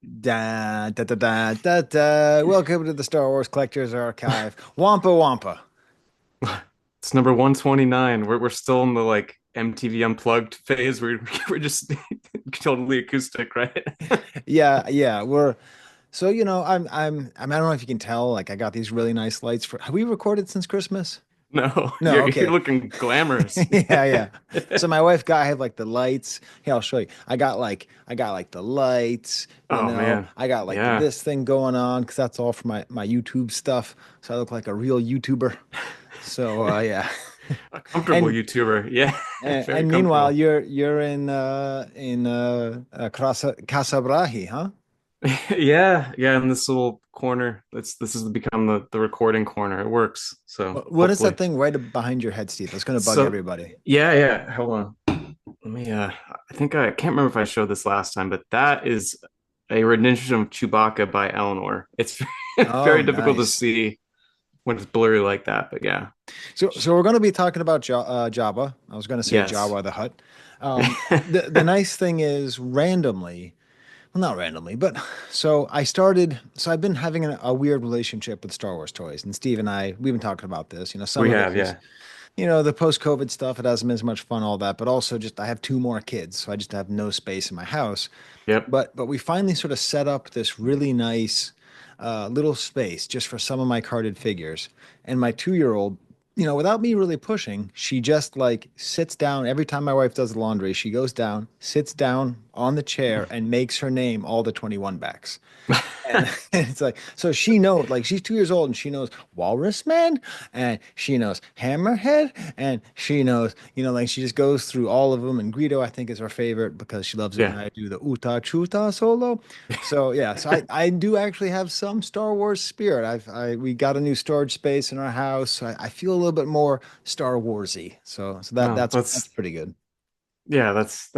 Da, da, da, da, da, da. Welcome to the Star Wars Collectors Archive. Wampa Wampa. It's number 129. We're still in the like MTV Unplugged phase. We're just totally acoustic, right? Yeah, yeah. We're so I don't know if you can tell, like I got these really nice lights for have we recorded since Christmas? No, No, you're okay. looking glamorous. Yeah, yeah. So my wife got I have like the lights. Here, I'll show you. I got like the lights, Oh man. I got like Yeah. this thing going on because that's all for my YouTube stuff. So I look like a real YouTuber. So yeah. A comfortable And YouTuber. Yeah. Very And meanwhile, comfortable. you're in Casabrahi, huh? Yeah, yeah, in this little corner. This has become the recording corner. It works. So What is that hopefully. thing right behind your head, Steve? That's gonna bug So everybody. yeah, yeah. Hold on. Let me I think I can't remember if I showed this last time, but that is a rendition of Chewbacca by Eleanor. It's Oh, very difficult to nice. see when it's blurry like that, but yeah. So we're gonna be talking about Jabba. I was gonna say Yes. Jabba the Hutt. The nice thing is randomly, well, not randomly, but so I've been having a weird relationship with Star Wars toys, and Steve and we've been talking about this. Some We of it have, is yeah. the post-COVID stuff, it hasn't been as much fun, all that, but also just I have two more kids, so I just have no space in my house. Yep. But we finally sort of set up this really nice little space just for some of my carded figures. And my 2-year-old, without me really pushing, she just like sits down every time my wife does the laundry. She goes down, sits down on the chair, and makes her name all the 21 backs. And it's like, so she knows, like, she's 2 years old and she knows Walrus Man and she knows Hammerhead and she knows, like, she just goes through all of them. And Greedo, I think, is her favorite because she loves it when Yeah. I do the Uta Chuta solo. So, yeah, so I do actually have some Star Wars spirit. We got a new storage space in our house. So I feel a little bit more Star Warsy. So Oh, that's pretty good. yeah, that's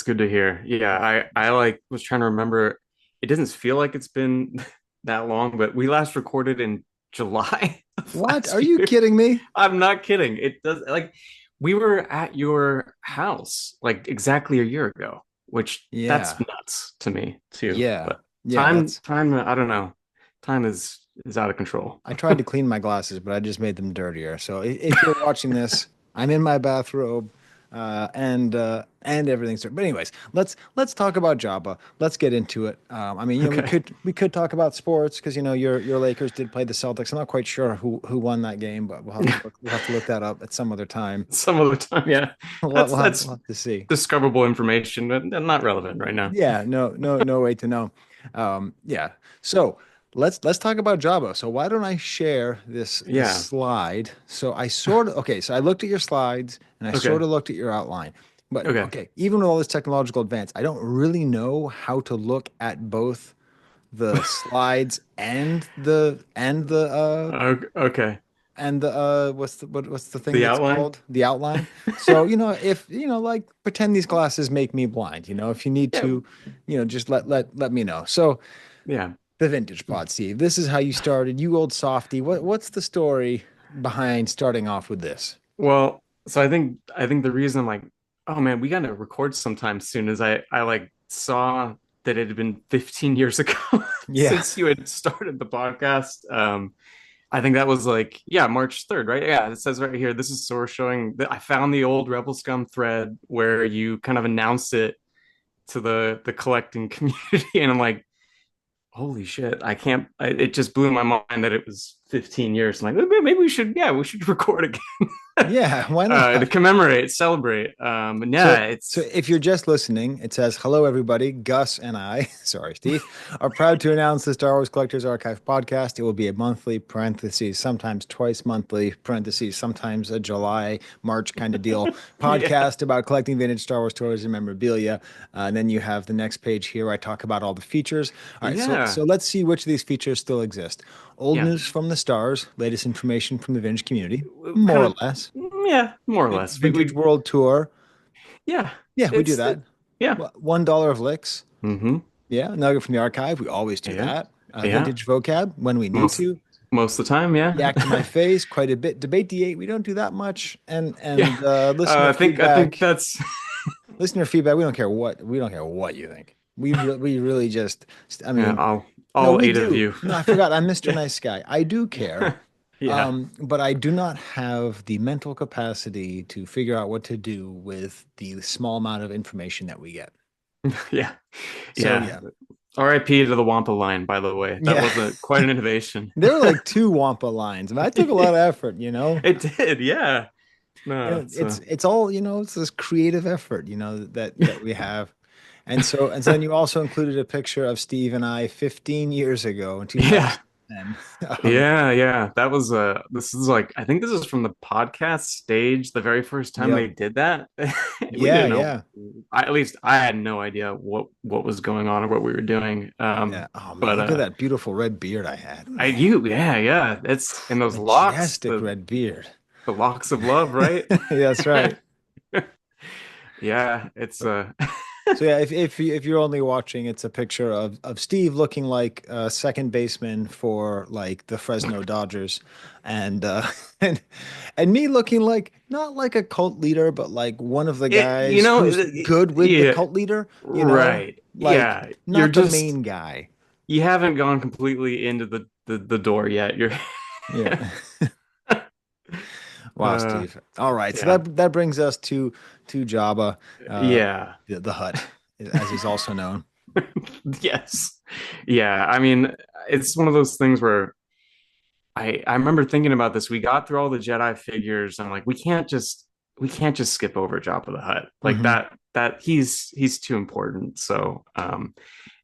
good to hear. Yeah, I like was trying to remember. It doesn't feel like it's been that long, but we last recorded in July of What? Are last you year. kidding me? I'm not kidding. It does like we were at your house like exactly a year ago, which that's Yeah. nuts to me too. Yeah. But Yeah, that's time, I don't know. Time is out of control. I tried to clean my glasses, but I just made them dirtier. So if you're watching this, I'm in my bathrobe, and everything's dirty. But anyways, let's talk about Jabba. Let's get into it. I mean, Okay. we could talk about sports because your Lakers did play the Celtics. I'm not quite sure who won that game, but we'll have to look that up at some other time. Some other time, yeah. We'll That's have to see. discoverable information, but not relevant right now. Yeah, no way to know. Yeah. So let's talk about Java. So why don't I share this Yeah. slide? So I sort of okay, so I looked at your slides and I sort Okay. of looked at your outline. But Okay. okay, even with all this technological advance, I don't really know how to look at both the slides Okay. and the what's the thing The that's outline? called the outline. So if like pretend these glasses make me blind. If you need Yeah. to, just let me know. So Yeah. the vintage pod, Steve. This is how you started. You old softy. What's the story behind starting off with this? Well, so I think the reason I'm like, oh man, we gotta record sometime soon is I like saw that it had been 15 years ago Yeah. since you had started the podcast. I think that was like, yeah, March 3rd, right? Yeah, it says right here. This is sort of showing that I found the old Rebel Scum thread where you kind of announce it to the collecting community, and I'm like, holy shit, I can't. It just blew my mind that it was 15 years. I'm like, maybe we should, yeah, we should record again Yeah, why to not? commemorate, celebrate. And So, yeah, so it's if you're just listening, it says, "Hello, everybody. Gus and I, sorry, Steve, are proud to announce the Star Wars Collectors Archive podcast. It will be a monthly parentheses, sometimes twice monthly parentheses, sometimes a July, March kind of deal yeah, podcast about collecting vintage Star Wars toys and memorabilia. And then you have the next page here. Where I talk about all the features. All right, so yeah, let's see which of these features still exist. Old yeah. news from the stars, latest information from the vintage community, more Kind or of, less. yeah, more or less. Vintage World Tour. Yeah, Yeah, we do it's that. yeah. $1 of licks. Mm-hmm. Yeah, nugget from the archive. We always do Yeah, that. yeah. Vintage vocab when we need Most to. most of the time, yeah. Yak to my face quite a bit. Debate D8. We don't do that much. And Yeah. listener I think feedback. that's Listener feedback. We don't care what you think. We really just, I Yeah, mean, no, all we eight of do. you. No, I forgot. I'm Mr. Nice Guy. I do care. Yeah. But I do not have the mental capacity to figure out what to do with the small amount of information that we get. Yeah. So Yeah. yeah, R.I.P. to the Wampa line, by the way. That yeah. was a quite an innovation. There were like two Wampa lines. I mean, I took a lot of effort, It did, yeah. No, Yeah, it's all, it's this creative effort, that we have. And so then you also included a picture of Steve and I 15 years ago in yeah. 2010. Yeah, yeah. That was this is like I think this is from the podcast stage, the very first time Yep. they did that. We Yeah, didn't know. yeah. At least I had no idea what was going on or what we were doing. Yeah. Oh man, But look at that beautiful red beard I had. I Man, you yeah, yeah. It's in those locks, majestic red beard. the locks of love, right? That's right. Yeah, it's So yeah, if you're only watching, it's a picture of Steve looking like a second baseman for like the Fresno Dodgers, and and and me looking like not like a cult leader, but like one of the guys who's good with the yeah, cult leader, right. like Yeah, you're not the just main guy. you haven't gone completely into the door yet. You're Yeah. Wow, uh Steve. All right, so yeah. that brings us to Jabba, uh, Yeah. the Hutt, as he's also known. Yes. Yeah, I mean, it's one of those things where I remember thinking about this. We got through all the Jedi figures. And I'm like, we can't just skip over Jabba the Hutt. Like Hmm. that he's too important. So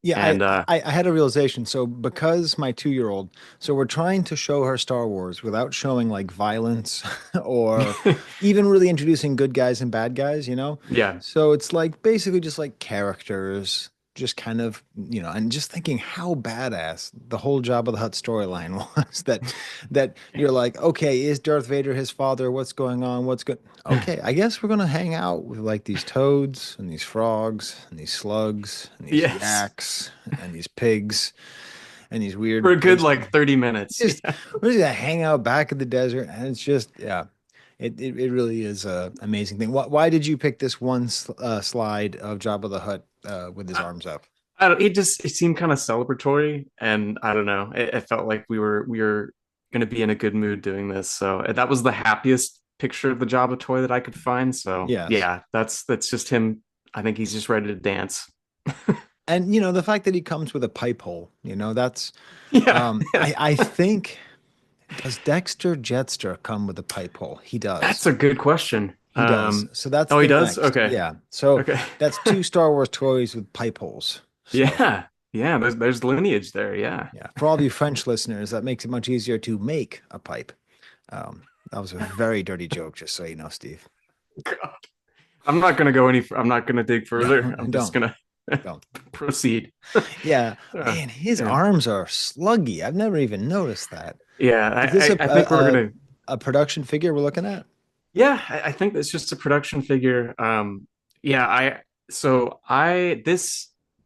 Yeah, and I had a realization. So because my 2-year-old, so we're trying to show her Star Wars without showing like violence or even really introducing good guys and bad guys. yeah. So it's like basically just like characters, just kind of, and just thinking how badass the whole Jabba the Hutt storyline was that you're like, okay, is Darth Vader his father? What's going on? What's good? Okay, I guess we're gonna hang out with like these toads and these frogs and these slugs and these Yes. yaks and these pigs and these For weird a good space. like 30 minutes. Just we're just gonna hang out back in the desert, and it's just yeah, it really is a amazing thing. Why did you pick this one slide of Jabba the Hutt with his I, arms up? I don't, it seemed kind of celebratory, and I don't know. It felt like we were going to be in a good mood doing this. So that was the happiest picture of the Jabba toy that I could find. So Yes. yeah, that's just him. I think he's just ready to dance. And the fact that he comes with a pipe hole, that's Yeah, I think does Dexter Jetster come with a pipe hole? He that's does. a good question. He does. So that's Oh, he the does. next. Okay, Yeah. So okay. that's two Star Wars toys with pipe holes. So Yeah, yeah. There's lineage there. Yeah. yeah, for all of you French listeners, that makes it much easier to make a pipe. That was a very dirty joke, just so you know, Steve. God. I'm not gonna go any. I'm not gonna dig No, further. I'm just don't, gonna don't. proceed. Yeah, Uh, man, his yeah, arms are sluggy. I've never even noticed that. yeah. Is this a I a, think we're a, gonna. a production figure we're looking at? Yeah, I think it's just a production figure. Yeah.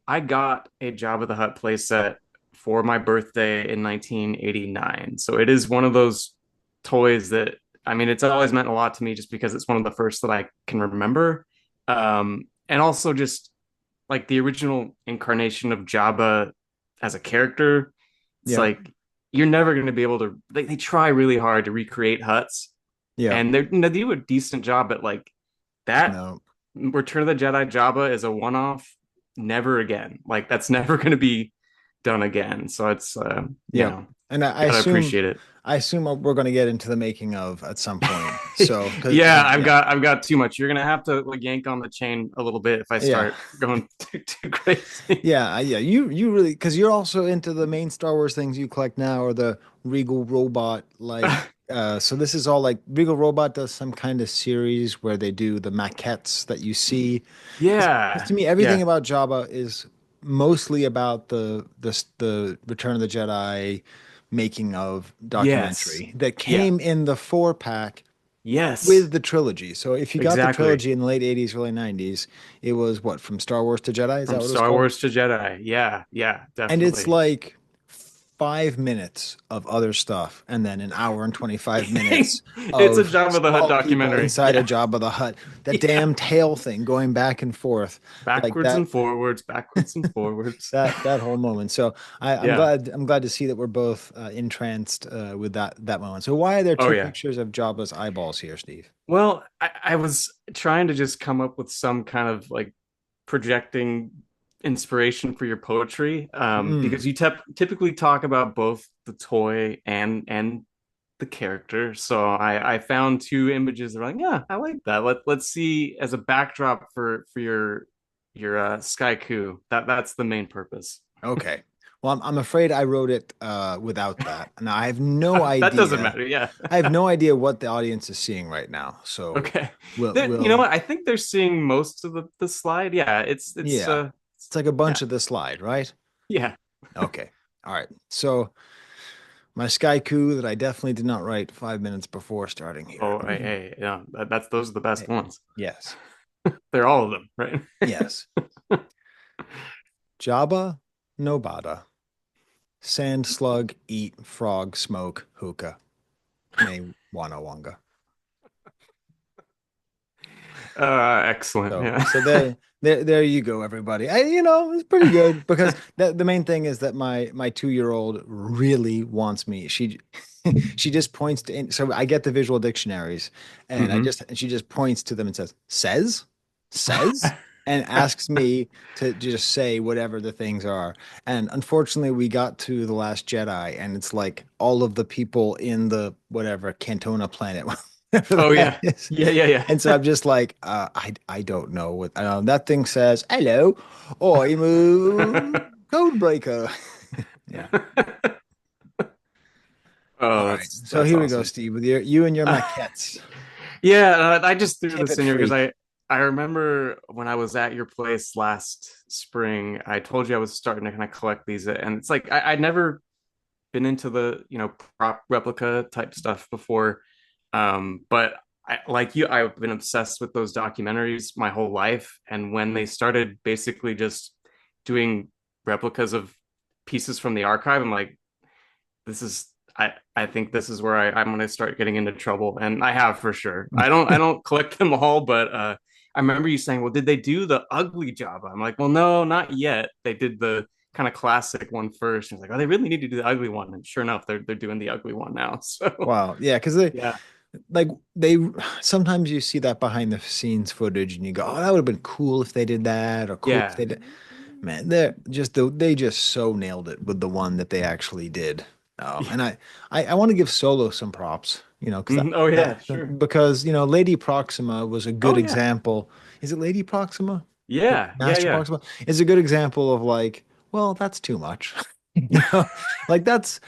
I got a Jabba the Hutt playset for my birthday in 1989. So it is one of those toys that I mean, it's always meant a lot to me just because it's one of the first that I can remember. And also just like the original incarnation of Jabba as a character, it's Yeah, like you're never going to be able to. They try really hard to recreate Hutts, yeah. and they do a decent job. But like that No, Return of the Jedi Jabba is a one-off. Never again. Like that's never going to be done again. So it's yeah. And I gotta assume appreciate it. I assume we're going to get into the making of at some point. So, Yeah, yeah, I've got too much. You're gonna have to like yank on the chain a little bit if I yeah. start going too crazy. Yeah, yeah. You really because you're also into the main Star Wars things you collect now, or the Regal Robot. Like, so this is all like Regal Robot does some kind of series where they do the maquettes that you see. Because Yeah, to me, everything yeah, about Jabba is mostly about the Return of the Jedi making of yes, documentary that yeah, came in the 4-pack yes, with the trilogy. So if you got the exactly. trilogy in the late 80s, early 90s, it was from Star Wars to Jedi? Is that From what it was Star called? Wars to Jedi. Yeah, yeah, And it's definitely. like 5 minutes of other stuff, and then an hour and 25 minutes It's a of Jabba the Hutt small people documentary. inside a Yeah. Jabba the Hutt. That Yeah. damn tail thing going back and forth like Backwards that. and forwards, backwards and forwards. That whole moment. So Yeah. I'm glad to see that we're both entranced with that moment. So why are there Oh two yeah. pictures of Jabba's eyeballs here, Steve? Well, I was trying to just come up with some kind of like projecting inspiration for your poetry, Mm, because you typically talk about both the toy and the character. So I found two images that are like, yeah, I like that. Let's see as a backdrop for your Sky Coup. That's the main purpose. okay. Well, I'm afraid I wrote it without that. Now I have no That doesn't idea. matter. Yeah. I have no idea what the audience is seeing right now. So Okay. we'll You know we'll what? I think they're seeing most of the slide. Yeah, yeah. It's like a yeah. bunch of the slide, right? Yeah. Okay. All right. So my sky coup that I definitely did not write 5 minutes before starting here. Oh, hey, yeah. That's those are the best Hey, ones. yes. They're all of them, right? Yes. Jabba, Nobada. Sand slug, eat, frog, smoke, hookah. May wanna wonga. Excellent. So, Yeah. so there you go, everybody. It's pretty good because the main thing is that my 2-year-old really wants me. She just points to, so I get the visual dictionaries, and Hmm. she just points to them and says, and asks me to just say whatever the things are. And unfortunately, we got to the Last Jedi, and it's like all of the people in the whatever Cantona planet, whatever Oh that yeah. is. Yeah, And so I'm just like, I don't know what that thing says. Hello, I'm a yeah. code breaker. Yeah. All Oh, right. So that's here we go, awesome. Steve, with you and your maquettes. Yeah, I just threw Tip this it in here because free. I remember when I was at your place last spring, I told you I was starting to kind of collect these, and it's like I'd never been into the prop replica type stuff before, but like you, I've been obsessed with those documentaries my whole life, and when they started basically just doing replicas of pieces from the archive, I'm like, this is I think this is where I'm going to start getting into trouble, and I have for sure. I don't collect them all, but I remember you saying, "Well, did they do the ugly Jabba?" I'm like, "Well, no, not yet. They did the kind of classic one first." And I was like, "Oh, they really need to do the ugly one," and sure enough, they're doing the ugly one now. So Wow. Yeah, because they yeah, like they sometimes you see that behind the scenes footage and you go, oh, that would have been cool if they did that, or cool if yeah, they did. Man, they just so nailed it with the one that they actually did. yeah. And I want to give Solo some props, because Mhm. Oh yeah, sure. because Lady Proxima was a good Oh yeah, example. Is it Lady Proxima? yeah, yeah, Master yeah, Proxima is a good example of like, well, that's too much. You know, like that's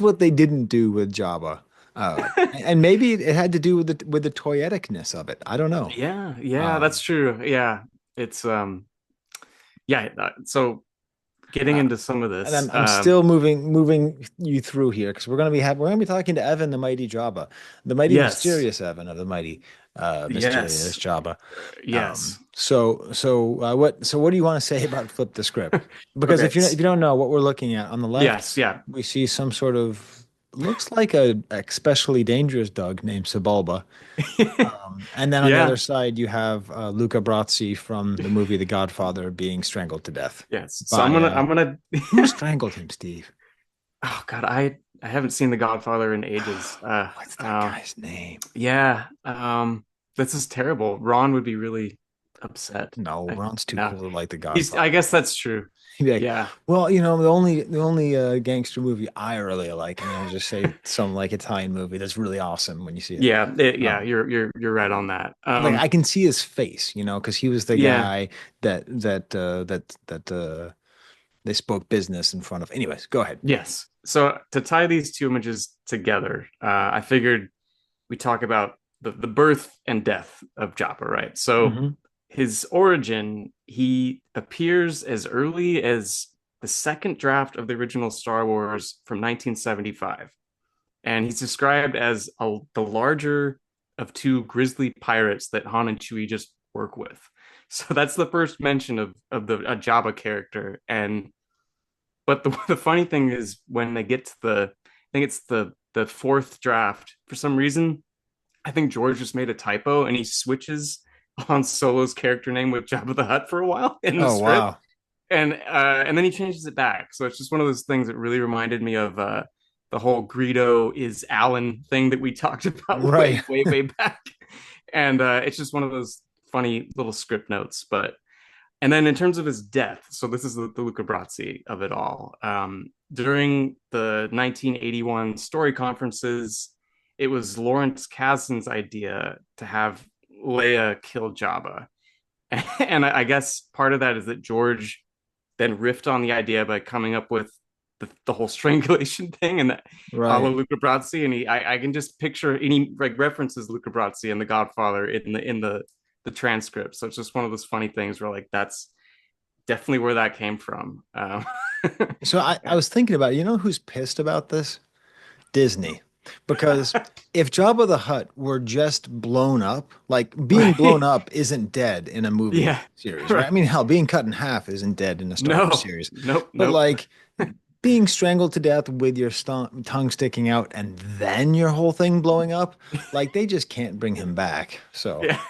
what they didn't do with Jabba. And maybe it had to do with the toyeticness of it. I don't know. yeah, yeah. That's Um, true. Yeah, it's yeah. So getting uh, into some of and this, I'm still moving you through here because we're gonna be talking to Evan the Mighty Jabba, the mighty yes, mysterious Evan of the mighty mysterious yes, Jabba. yes. So what do you want to say about flip the script? Because Okay. if you don't know what we're looking at on the left, Yes, yeah. we see some sort of looks like a especially dangerous dog named Sebulba. And then on the other Yeah. side, you have Luca Brasi from the movie The Godfather being strangled to death Yes. So by I'm gonna who strangled him, Steve? oh God, I haven't seen The Godfather in ages. What's that guy's name? Yeah. This is terrible. Ron would be really upset. No, Ron's too Yeah. cool to like The I Godfather. guess that's true. He'd be like, Yeah. well, the only gangster movie I really like, and then just say some like Italian movie that's really awesome when you see it. Yeah, Um, you're right on that. like I can see his face, because he was the Yeah. guy that they spoke business in front of. Anyways, go ahead. Yes. So to tie these two images together, I figured we talk about the birth and death of Jabba, right? So Hmm. his origin, he appears as early as the second draft of the original Star Wars from 1975. And he's described as the larger of two grizzly pirates that Han and Chewie just work with. So that's the first mention of the a Jabba character. And But the funny thing is when they get to I think it's the fourth draft, for some reason, I think George just made a typo and he switches Han Solo's character name with Jabba the Hutt for a while in the Oh script, wow. and then he changes it back. So it's just one of those things that really reminded me of the whole Greedo is Alan thing that we talked about Right. way back, and it's just one of those funny little script notes. But and then in terms of his death, so this is the Luca Brasi of it all. During the 1981 story conferences, it was Lawrence Kasdan's idea to have Leia kill Jabba. And I guess part of that is that George then riffed on the idea by coming up with the whole strangulation thing and that a la Right. Luca Brasi. And I can just picture any like references Luca Brasi and The Godfather in the transcript. So it's just one of those funny things where like that's definitely where that came from. So I Yeah. was thinking about, you know who's pissed about this? Disney. Because if Jabba the Hutt were just blown up, like being blown Right. up isn't dead in a movie Yeah. series, right? I Right. mean, hell, being cut in half isn't dead in a Star Wars No. series. Nope. But Nope. like being strangled to death with your tongue sticking out and then your whole thing blowing up, like they just can't bring him back. So, Yeah.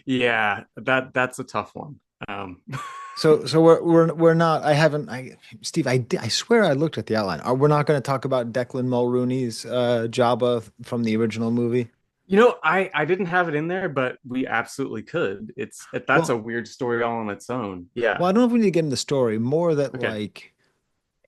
Yeah. That's a tough one. Um, so we're not. I haven't. Steve, I swear I looked at the outline. We're not going to talk about Declan Mulrooney's Jabba from the original movie. I didn't have it in there, but we absolutely could. That's a Well, weird story all on its own. Yeah. well, I don't know if we need to get into the story. More that Okay. like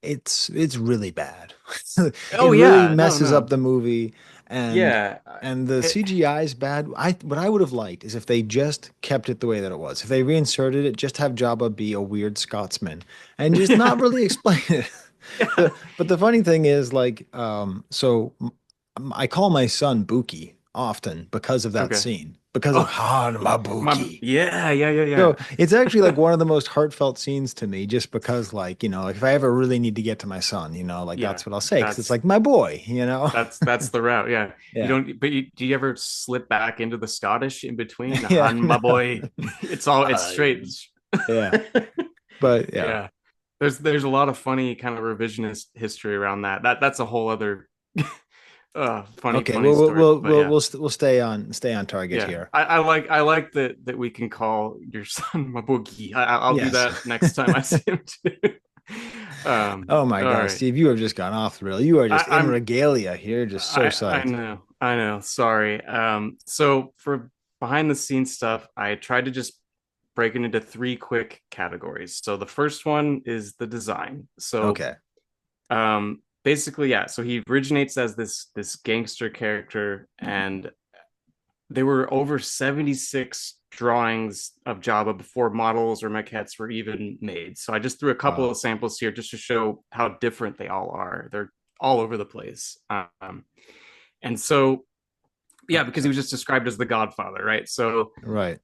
it's really bad. It Oh really yeah. No, messes up no. the movie, and Yeah. and the It, CGI is bad. I what I would have liked is if they just kept it the way that it was. If they reinserted it, just have Jabba be a weird Scotsman and just not really explain it. yeah. But the funny thing is, like, I call my son Buki often because of that Okay. scene, because of Oh, Han Mabuki. yeah. So it's actually like one of the most heartfelt scenes to me, just because, like, like if I ever really need to get to my son, like Yeah. that's what I'll say, because it's That's like my boy. that's the route. Yeah. You Yeah. don't, but do you ever slip back into the Scottish in between? Yeah. Han, my No. boy. It's straight. Yeah. But yeah. Yeah. There's a lot of funny kind of revisionist history around that. That's a whole other Okay. funny Well, we'll story. we'll But we'll yeah. we'll, st we'll stay on target Yeah. here. I like that we can call your son my boogie. I'll do Yes. that next time I see him too. Oh my All God, right. Steve, you have just gone off the rail. You are just in I'm regalia here, just so I psyched. know. I know. Sorry. So for behind the scenes stuff, I tried to just break it into three quick categories. So the first one is the design. So Okay. basically, yeah, so he originates as this gangster character, and there were over 76 drawings of Jabba before models or maquettes were even made. So I just threw a couple Wow. of samples here just to show how different they all are. They're all over the place. And so, yeah, because Okay. he was just described as the Godfather, right? So Right.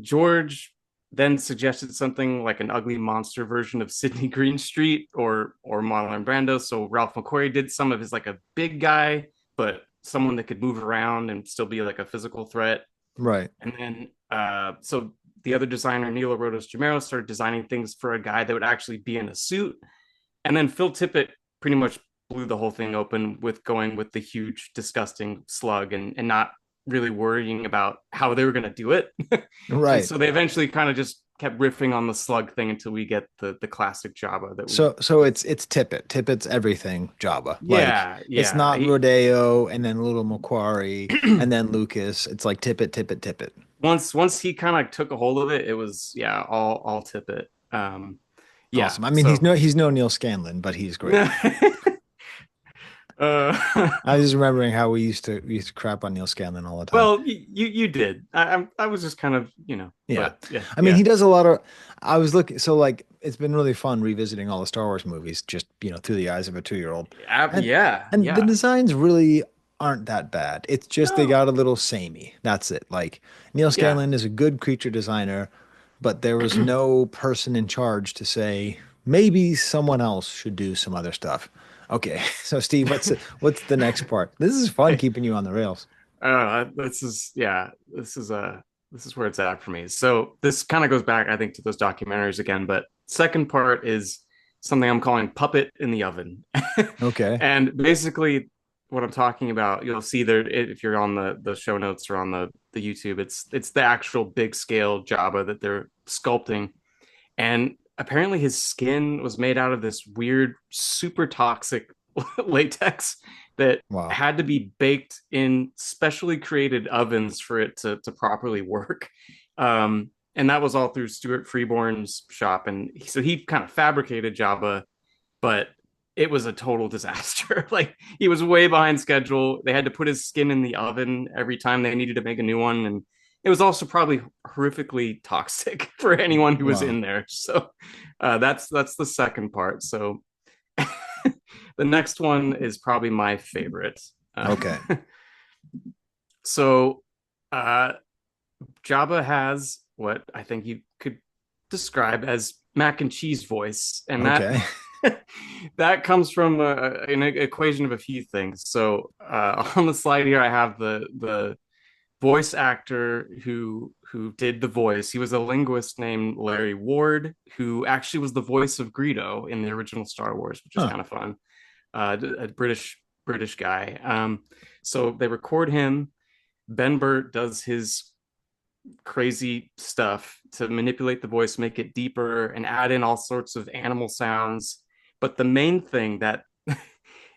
George then suggested something like an ugly monster version of Sidney Greenstreet or Marlon Brando. So Ralph McQuarrie did some of his like a big guy, but someone that could move around and still be like a physical threat. Right. And then so the other designer, Nilo Rodas Jamero, started designing things for a guy that would actually be in a suit. And then Phil Tippett pretty much blew the whole thing open with going with the huge, disgusting slug and not really worrying about how they were going to do it. And Right. so they eventually kind of just kept riffing on the slug thing until we get the classic Jabba that we. So it's Tippett. Tippett's everything Jabba. Like Yeah, it's yeah. not Rodeo and then Little Macquarie and then Lucas. It's like Tippett, Tippett, Tippett. Once he kind of took a hold of it, it was yeah, all Tippett. Yeah. Awesome. I mean, he's So no he's no Neil Scanlon, but he's great. uh I was just remembering how we used to crap on Neil Scanlon all the time. well, you did. I was just kind of, Yeah. but yeah, I mean, yeah. he does a lot of I was looking so like it's been really fun revisiting all the Star Wars movies just, through the eyes of a 2-year-old. And Yeah, and the yeah. designs really aren't that bad. It's just they No, got a little samey. That's it. Like Neil yeah. Scanlon is a good creature designer, but there was no person in charge to say maybe someone else should do some other stuff. Okay. So Steve, what's the next part? This is fun Hey, keeping you on the rails. this is yeah, this is where it's at for me. So this kind of goes back, I think, to those documentaries again. But second part is something I'm calling puppet in the oven. Okay. And basically, what I'm talking about, you'll see there if you're on the show notes or on the YouTube. It's the actual big scale Jabba that they're sculpting, and apparently his skin was made out of this weird, super toxic latex that Wow. had to be baked in specially created ovens for it to properly work. And that was all through Stuart Freeborn's shop. And so he kind of fabricated Jabba, but it was a total disaster. Like he was way behind schedule. They had to put his skin in the oven every time they needed to make a new one. And it was also probably horrifically toxic for anyone who was Wow. in there. So that's the second part. So the next one is probably my favorite. Okay. So uh, Jabba has what I think you could describe as mac and cheese voice, and that Okay. that comes from an equation of a few things. So on the slide here, I have the voice actor who did the voice. He was a linguist named Larry Ward, who actually was the voice of Greedo in the original Star Wars, which is Huh. kind of fun. A British guy. So they record him. Ben Burt does his crazy stuff to manipulate the voice, make it deeper, and add in all sorts of animal sounds. But the main thing that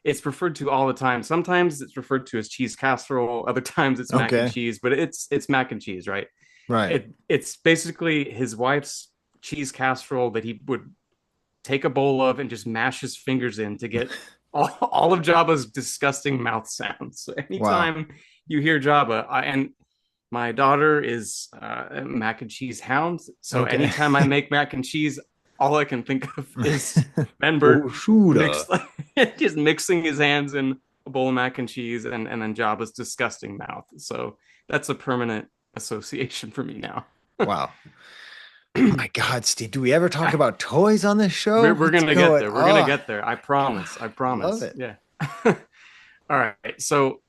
it's referred to all the time. Sometimes it's referred to as cheese casserole. Other times it's mac and Okay. cheese, but it's mac and cheese, right? Right. It's basically his wife's cheese casserole that he would take a bowl of and just mash his fingers in to get all of Jabba's disgusting mouth sounds. So Wow. anytime you hear Jabba, and my daughter is a mac and cheese hound. So Okay. anytime I make mac and cheese, all I can think of is Ben Oh, Burt Shuda. mixed, just mixing his hands in a bowl of mac and cheese, and then Jabba's disgusting mouth. So that's a permanent association for me now. Wow. Oh my God, Steve, do we ever talk about toys on this show? we're What's gonna get going there. We're gonna on? get there. I God, promise. I I love promise. it. Yeah. All right. So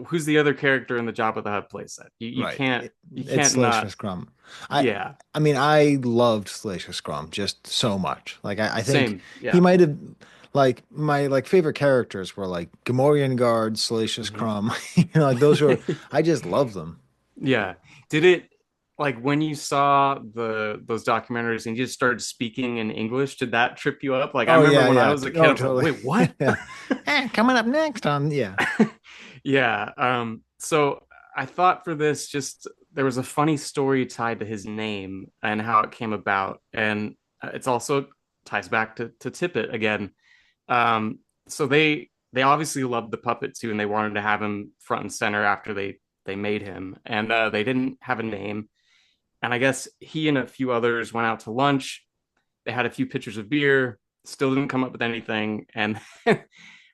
who's the other character in the Jabba the Hutt playset? You Right. can't you It's can't Salacious not. Crumb. I Yeah. I mean, I loved Salacious Crumb just so much. Like I think Same. he Yeah. might have like my like favorite characters were like Gamorrean Guard, Salacious Mhm. Crumb. Like those were I just love them. Yeah. Did it like when you saw those documentaries and you just started speaking in English, did that trip you up? Like I Oh remember yeah, when I yeah. was a kid, I Oh, was like, totally. wait, what? Yeah. Coming up next on yeah. Yeah. So I thought for this just there was a funny story tied to his name and how it came about. And it's also ties back to Tippett again. So they obviously loved the puppet too, and they wanted to have him front and center after they made him. And they didn't have a name. And I guess he and a few others went out to lunch. They had a few pitchers of beer, still didn't come up with anything. And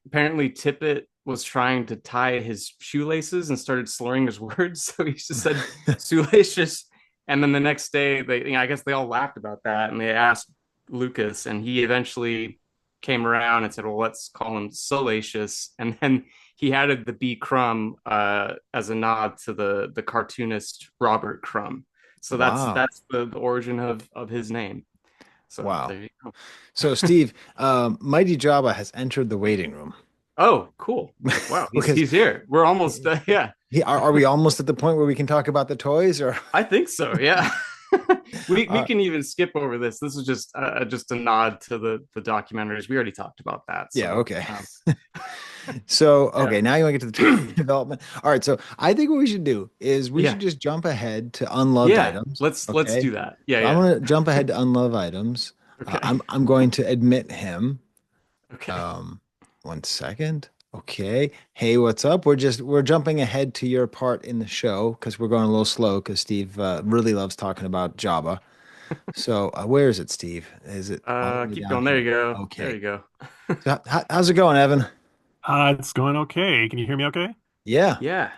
apparently Tippett was trying to tie his shoelaces and started slurring his words. So he just said shoelaces. And then the next day, I guess they all laughed about that, and they asked Lucas, and he eventually came around and said, "Well, let's call him Salacious." And then he added the B Crumb as a nod to the cartoonist Robert Crumb. So Wow. that's the origin of his name. So Wow. there you go. So Steve, Mighty Jabba has entered the waiting room. Oh, cool. Wow, Because he's here. We're almost yeah. are we almost at the point where we can talk about the toys or I think so. Yeah. We uh, can even skip over this. This is just a nod to the documentaries. We already talked about that. yeah, So okay. So, yeah. okay, now you want to get to the toy development. All right, so I think what we should do is we should Yeah. just jump ahead to unloved Yeah. items. Let's Okay. do that. Yeah, So I'm yeah. gonna jump ahead to unloved items. Okay. I'm going to admit him. Okay. Um, 1 second. Okay. Hey, what's up? We're jumping ahead to your part in the show because we're going a little slow because Steve really loves talking about Java. So where is it, Steve? Is it all the way Keep down going. There you here? go. There Okay. you go. So how's it going, Evan? It's going okay. Can you hear me okay? Yeah. Yeah.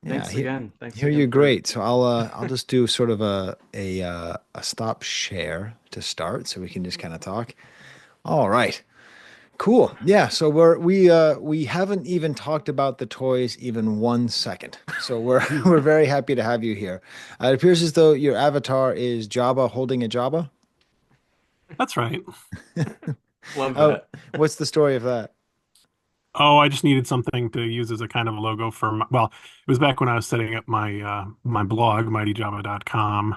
Yeah. Thanks again. Thanks Here you're again for great. So I'll just do sort of a stop share to start so we can just kind of talk. All right. Cool. Yeah, so we haven't even talked about the toys even 1 second. So we're we're very happy to have you here. It appears as though your avatar is Jabba holding a Jabba. That's right. Love Oh, that. what's the story of that? Oh, I just needed something to use as a kind of a logo for well, it was back when I was setting up my blog, mightyjava.com,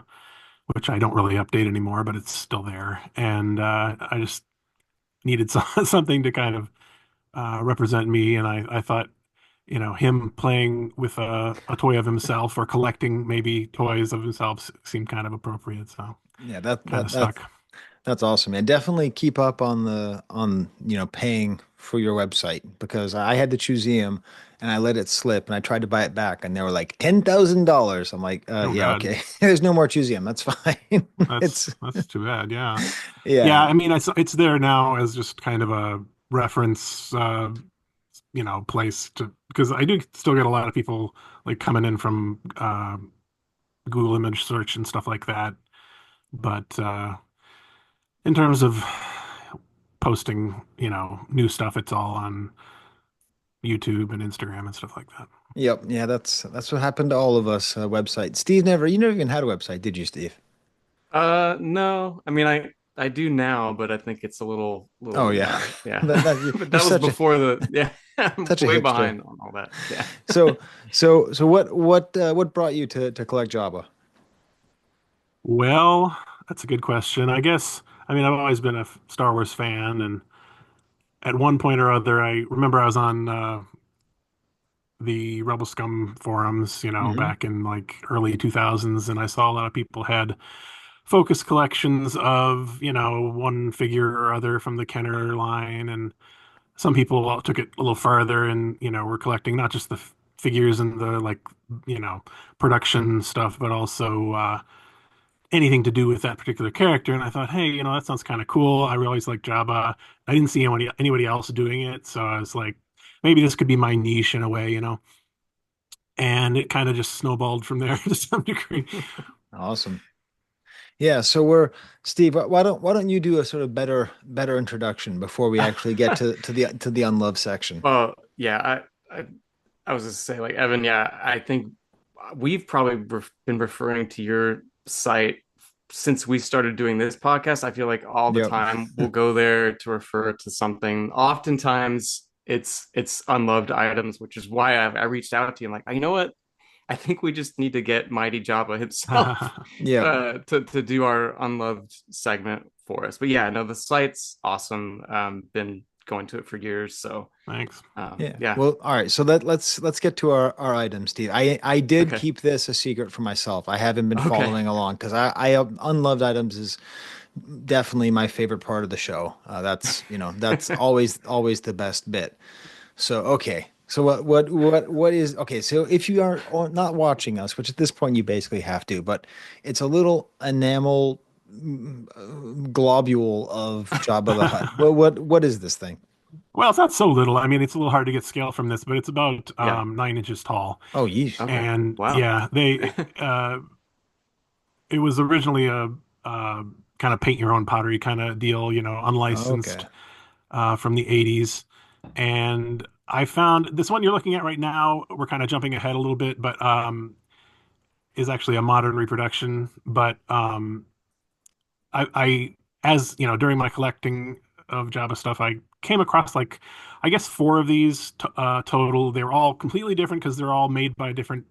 which I don't really update anymore, but it's still there. And I just needed something to kind of represent me. And I thought, him playing with a toy of himself or collecting maybe toys of himself seemed kind of appropriate. So Yeah, kind of stuck. that's awesome, man. Definitely keep up on paying for your website because I had the Choosium and I let it slip and I tried to buy it back and they were like $10,000. I'm like, Oh yeah, God, okay. There's no more Choosium. That's fine. that's It's that's too bad. Yeah, yeah. yeah. I mean, it's there now as just kind of a reference, place to because I do still get a lot of people like coming in from Google image search and stuff like that. But in terms of posting, new stuff, it's all on YouTube and Instagram and stuff like that. Yep. Yeah, that's what happened to all of us websites. Steve you never even had a website, did you, Steve? No. I mean, I do now, but I think it's a Oh little, yeah. yeah. But You're that was before yeah, I'm such a way hipster. behind on all that. Yeah. So so what brought you to collect Java? Well, that's a good question. I guess, I mean, I've always been a Star Wars fan, and at one point or other, I remember I was on the Rebel Scum forums, Hmm. back in like early 2000s, and I saw a lot of people had focus collections of, one figure or other from the Kenner line, and some people took it a little farther and, were collecting not just the figures and the like, you know, production stuff, but also anything to do with that particular character. And I thought, hey, that sounds kind of cool. I always liked Jabba. I didn't see anybody else doing it, so I was like, maybe this could be my niche in a way. And it kind of just snowballed from there to some degree. Awesome. Yeah, so we're Steve, why don't you do a sort of better introduction before we actually get to the unloved section? Well, yeah, I was just say like Evan, yeah, I think we've probably been referring to your site since we started doing this podcast. I feel like all the Yep. time we'll go there to refer to something. Oftentimes it's unloved items, which is why I reached out to you. I'm like, you know what? I think we just need to get Mighty Jabba himself Yep. to do our unloved segment for us. But yeah, no, the site's awesome. Been going to it for years, so Thanks. Yeah. yeah. Well, all right. So let's get to our items, Steve. I did Okay, keep this a secret for myself. I haven't been okay. following along because I unloved items is definitely my favorite part of the show. That's always the best bit. So okay. So what is okay? So if you are not watching us, which at this point you basically have to, but it's a little enamel globule of Jabba the Hutt. What is this thing? Well, it's not so little. I mean, it's a little hard to get scale from this, but it's about Yeah. 9 inches tall. Oh, yeesh. Okay. And Wow. yeah, it was originally a kind of paint your own pottery kind of deal, Okay. unlicensed from the 80s. And I found this one you're looking at right now, we're kind of jumping ahead a little bit, but is actually a modern reproduction. But as you know, during my collecting of Java stuff, I came across like, I guess four of these total. They were all completely different because they're all made by different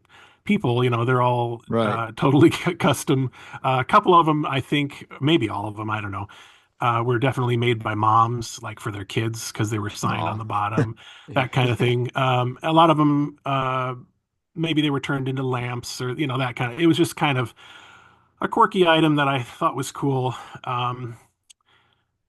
people. They're all Right. totally custom. A couple of them, I think, maybe all of them, I don't know, were definitely made by moms, like for their kids, because they were signed on Oh. the bottom, that kind of thing. A lot of them, maybe they were turned into lamps or, that kind of, it was just kind of a quirky item that I thought was cool. Um,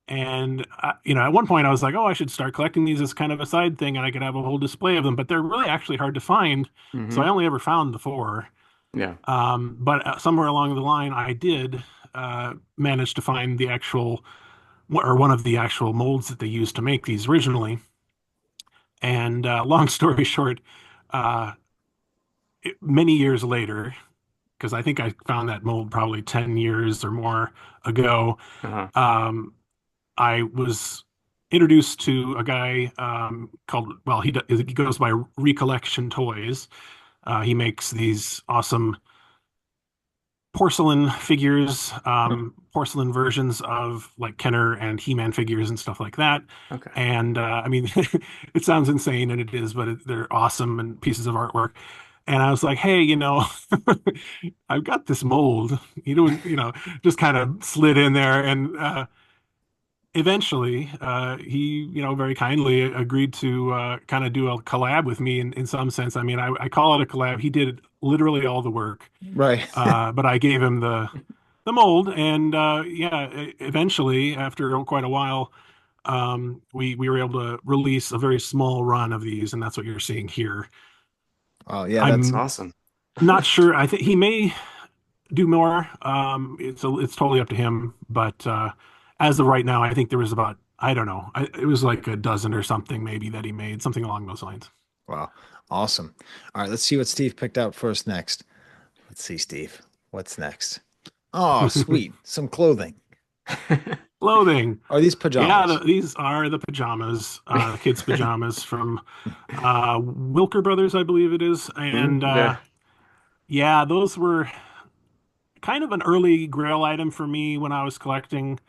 and at one point I was like, oh, I should start collecting these as kind of a side thing, and I could have a whole display of them. But they're really actually hard to find, so I Hmm. only ever found the four. Yeah. But somewhere along the line, I did manage to find the actual, or one of the actual molds that they used to make these originally. And long story short, uh, many years later, because I think I found that mold probably 10 years or more ago. Uh-huh. Um, I was introduced to a guy called, well, he goes by Recollection Toys. He makes these awesome porcelain figures, porcelain versions of like Kenner and He-Man figures and stuff like that. Okay. And I mean, it sounds insane, and it is, but they're awesome and pieces of artwork. And I was like, hey, I've got this mold. Just kind of slid in there, and eventually, he, very kindly agreed to kind of do a collab with me in some sense. I mean, I call it a collab. He did literally all the work, Right. but I gave him the mold, and yeah, eventually, after quite a while, we were able to release a very small run of these, and that's what you're seeing here. Oh, yeah, That's I'm awesome. not sure. I think he may do more. It's totally up to him. But as of right now, I think there was about I don't know. It was like a dozen or something maybe that he made, something along those lines. wow. Awesome. All right, let's see what Steve picked out for us next. Let's see, Steve. What's next? Oh, sweet. Some clothing. Clothing. Are these Yeah, pajamas? these are the pajamas, kids' pajamas from Wilker Brothers, I believe it is. And Yeah. yeah, those were kind of an early grail item for me when I was collecting.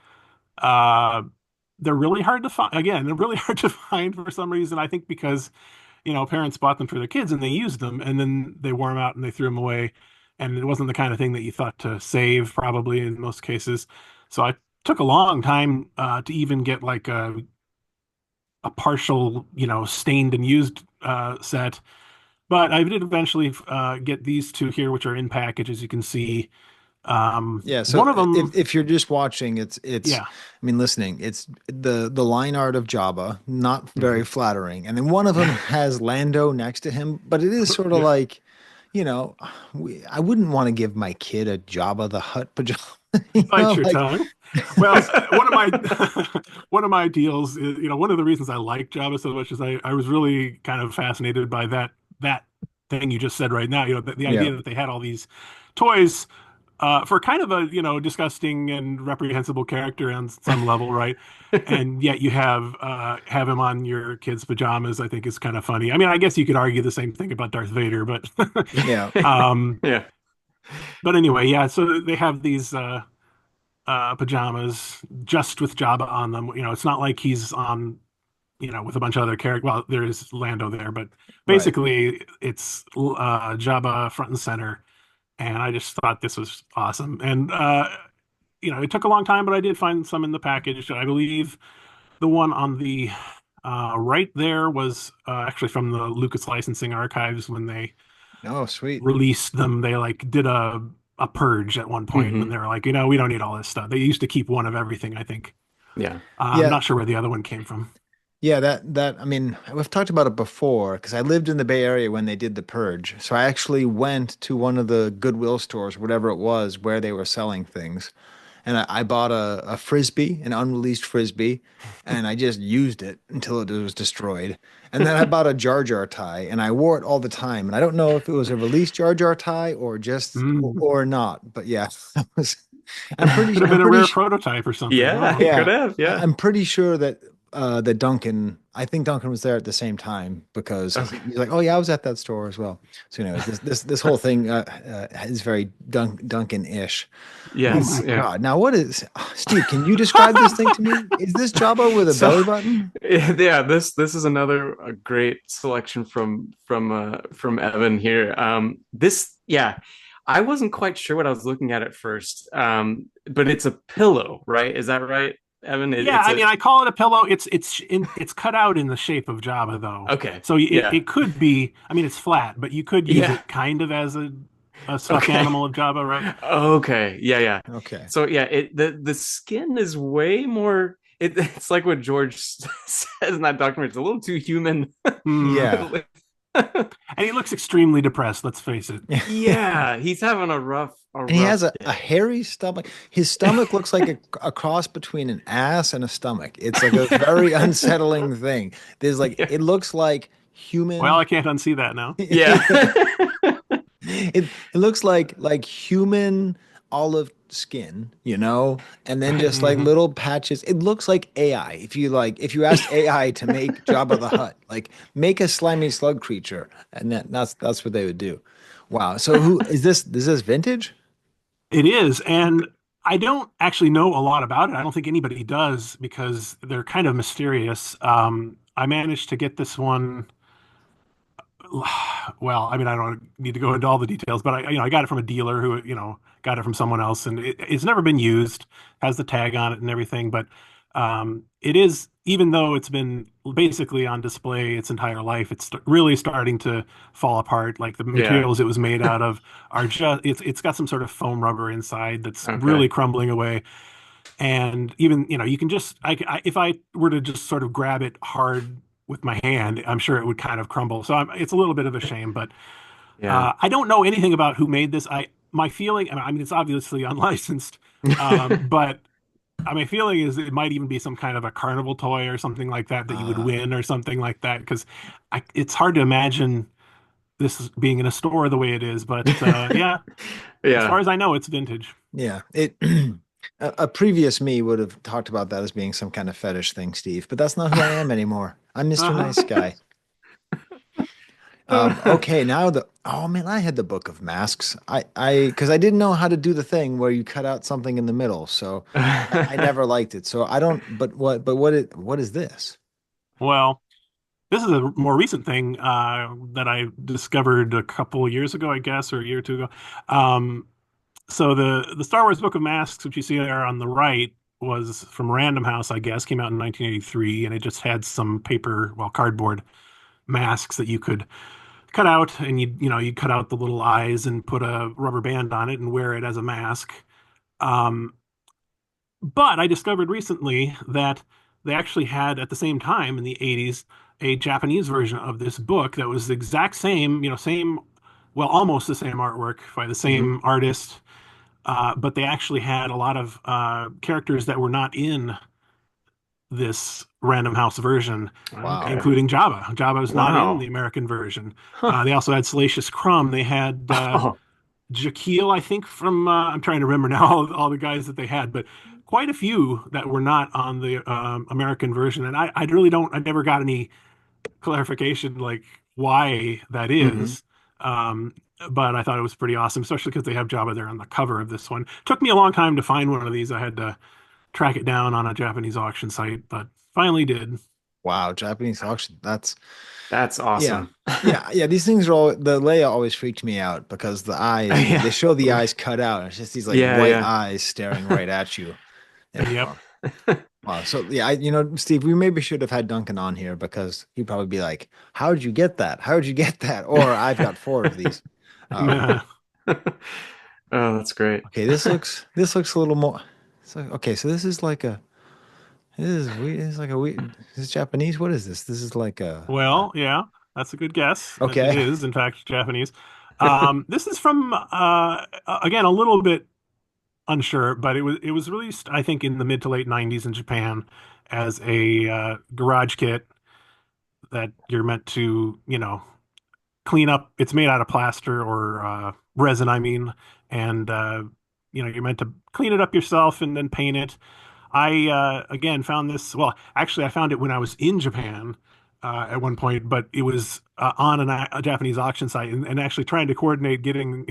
Uh, they're really hard to find. Again, they're really hard to find for some reason. I think because, parents bought them for their kids and they used them and then they wore them out and they threw them away. And it wasn't the kind of thing that you thought to save, probably in most cases. So I took a long time to even get like a partial, stained and used set. But I did eventually get these two here, which are in package, as you can see. Yeah, so One of them, if you're just watching, it's yeah. I mean listening, it's the line art of Jabba, not very Hmm. flattering. And then one of them has Lando next to him, but it is sort of Yeah. like, you know, I wouldn't want to give my kid a Jabba the Hutt pajama, Bite your like tongue. Well, one of my one of my deals is, one of the reasons I like Java so much is I was really kind of fascinated by that thing you just said right now. The yeah. idea that they had all these toys for kind of a disgusting and reprehensible character on some level, right? And yet you have him on your kid's pajamas. I think is kind of funny. I mean, I guess you could argue the same thing about Darth Vader, but Yeah. um, Yeah. but anyway, yeah. So they have these. Pajamas just with Jabba on them. It's not like he's on, with a bunch of other characters. Well, there is Lando there, but Right. basically it's Jabba front and center. And I just thought this was awesome. And it took a long time, but I did find some in the package. I believe the one on the right there was actually from the Lucas licensing archives when they Oh, sweet. released them. They like did a purge at one point, and Hmm. they were like, we don't need all this stuff. They used to keep one of everything, I think. Yeah. I'm Yeah. not sure where the other one came from. Yeah, that I mean, we've talked about it before because I lived in the Bay Area when they did the purge. So I actually went to one of the Goodwill stores, whatever it was, where they were selling things. And I bought a frisbee, an unreleased frisbee, and I just used it until it was destroyed. And then I bought a Jar Jar tie, and I wore it all the time. And I don't know if it was a released Jar Jar tie or just Mm. or not, but yeah, that was. I'm Could pretty. have I'm been a pretty. rare prototype or something. Yeah, Oh. it could Yeah, have. Yeah. I'm pretty sure that Duncan, I think Duncan was there at the same time because Okay. he's like, oh yeah, I was at that store as well. So anyways, this whole thing is very Duncan-ish. Oh Yes. my Yeah. God! Now what is Steve? Can you describe this thing to me? Is this Jabba with a So belly button? yeah, this is another a great selection from Evan here. This yeah, I wasn't quite sure what I was looking at first. But it's a pillow, right? Is that right, Evan? Yeah, It's I a mean, I call it a pillow. It's cut out in the shape of Java, though. okay. So Yeah. it could be. I mean, it's flat, but you could use Yeah. it kind of as a stuffed Okay. animal of Java, right? Okay. Yeah, yeah. Okay. So yeah, the skin is way more it's like what George says in that documentary. It's a little too human. Hmm. Yeah. And he looks extremely depressed. Let's face it. Yeah, he's having a And he has rough a day. hairy stomach. His stomach looks like a cross between an ass and a stomach. It's like a very unsettling thing. There's like Yeah. it looks like Well, human. I can't unsee that now. Yeah. It looks like human olive skin, and then Right. just like Hmm. little patches. It looks like AI. If you asked AI to make Jabba the Hutt, like make a slimy slug creature, and that's what they would do. Wow. So who is this? Is this vintage? It is, and I don't actually know a lot about it. I don't think anybody does because they're kind of mysterious. I managed to get this one. Well, I mean, I don't need to go into all the details, but I got it from a dealer who, got it from someone else, and it's never been used, has the tag on it and everything. But it is, even though it's been basically on display its entire life, it's really starting to fall apart. Like the Yeah. materials it was made out of are just, it's got some sort of foam rubber inside that's Okay. really crumbling away. And even, you can just, if I were to just sort of grab it hard with my hand, I'm sure it would kind of crumble. So it's a little bit of a shame, but Yeah. I don't know anything about who made this. My feeling, I mean, it's obviously unlicensed, but my feeling is it might even be some kind of a carnival toy or something like that you would Uh, win or something like that. Because it's hard to imagine being in a store the way it is. But yeah, as far Yeah. as I know, it's vintage. yeah, it a previous me would have talked about that as being some kind of fetish thing, Steve, but that's not who I am anymore. I'm Mr. Uh-huh. Nice Guy. Okay, now oh man, I had the Book of Masks. Because I didn't know how to do the thing where you cut out something in the middle, so I never liked it. So I don't. What is this? Well, this is a more recent thing that I discovered a couple of years ago, I guess, or a year or two ago. So the Star Wars Book of Masks, which you see there on the right, was from Random House, I guess, came out in 1983, and it just had some paper, well, cardboard masks that you could cut out, and you'd cut out the little eyes and put a rubber band on it and wear it as a mask. Um, but I discovered recently that they actually had at the same time in the 80s a Japanese version of this book that was the exact same, well, almost the same artwork by the Mhm. same artist, but they actually had a lot of characters that were not in this Random House version, Wow. Okay. including Jabba. Jabba is not in the Wow. American version. Huh. They also had Salacious Crumb. They had Oh. Jaquil, I think, from I'm trying to remember now all the guys that they had, but quite a few that were not on the American version. And I really don't, I never got any clarification like why that Hmm. is. Um, but I thought it was pretty awesome, especially because they have Jabba there on the cover of this one. Took me a long time to find one of these. I had to track it down on a Japanese auction site, but finally did. Wow, Japanese auction. That's That's yeah. awesome. Yeah. These things are all the Leia always freaked me out because the eyes they Yeah. show the eyes cut out. And it's just these like Yeah, white yeah. eyes staring right at you. Yeah. Yep. Wow. Wow. So yeah, Steve, we maybe should have had Duncan on here because he'd probably be like, "How'd you get that? How'd you get that?" Or I've got four of these. Um, Oh, that's great. okay, this looks a little more. So okay, so this is like a this is weird. This is like a weird. This is Japanese. What is this? This is like Well, yeah, that's a good guess. It okay. is, in fact, Japanese. This is from again a little bit unsure, but it was released, I think, in the mid to late '90s in Japan as a garage kit that you're meant to, clean up. It's made out of plaster or resin, I mean, and you're meant to clean it up yourself and then paint it. I again found this. Well, actually, I found it when I was in Japan at one point, but it was on a Japanese auction site, and actually trying to coordinate getting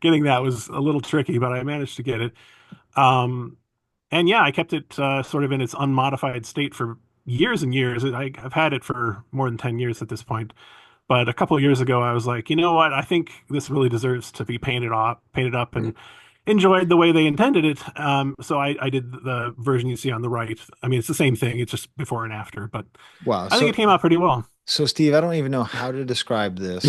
getting that was a little tricky, but I managed to get it. Um, and yeah, I kept it sort of in its unmodified state for years and years. I've had it for more than 10 years at this point. But a couple of years ago, I was like, you know what? I think this really deserves to be painted up, and enjoyed the way they intended it. So I did the version you see on the right. I mean, it's the same thing. It's just before and after, but Wow. I think it came out pretty well. So Steve, I don't even know how to describe this.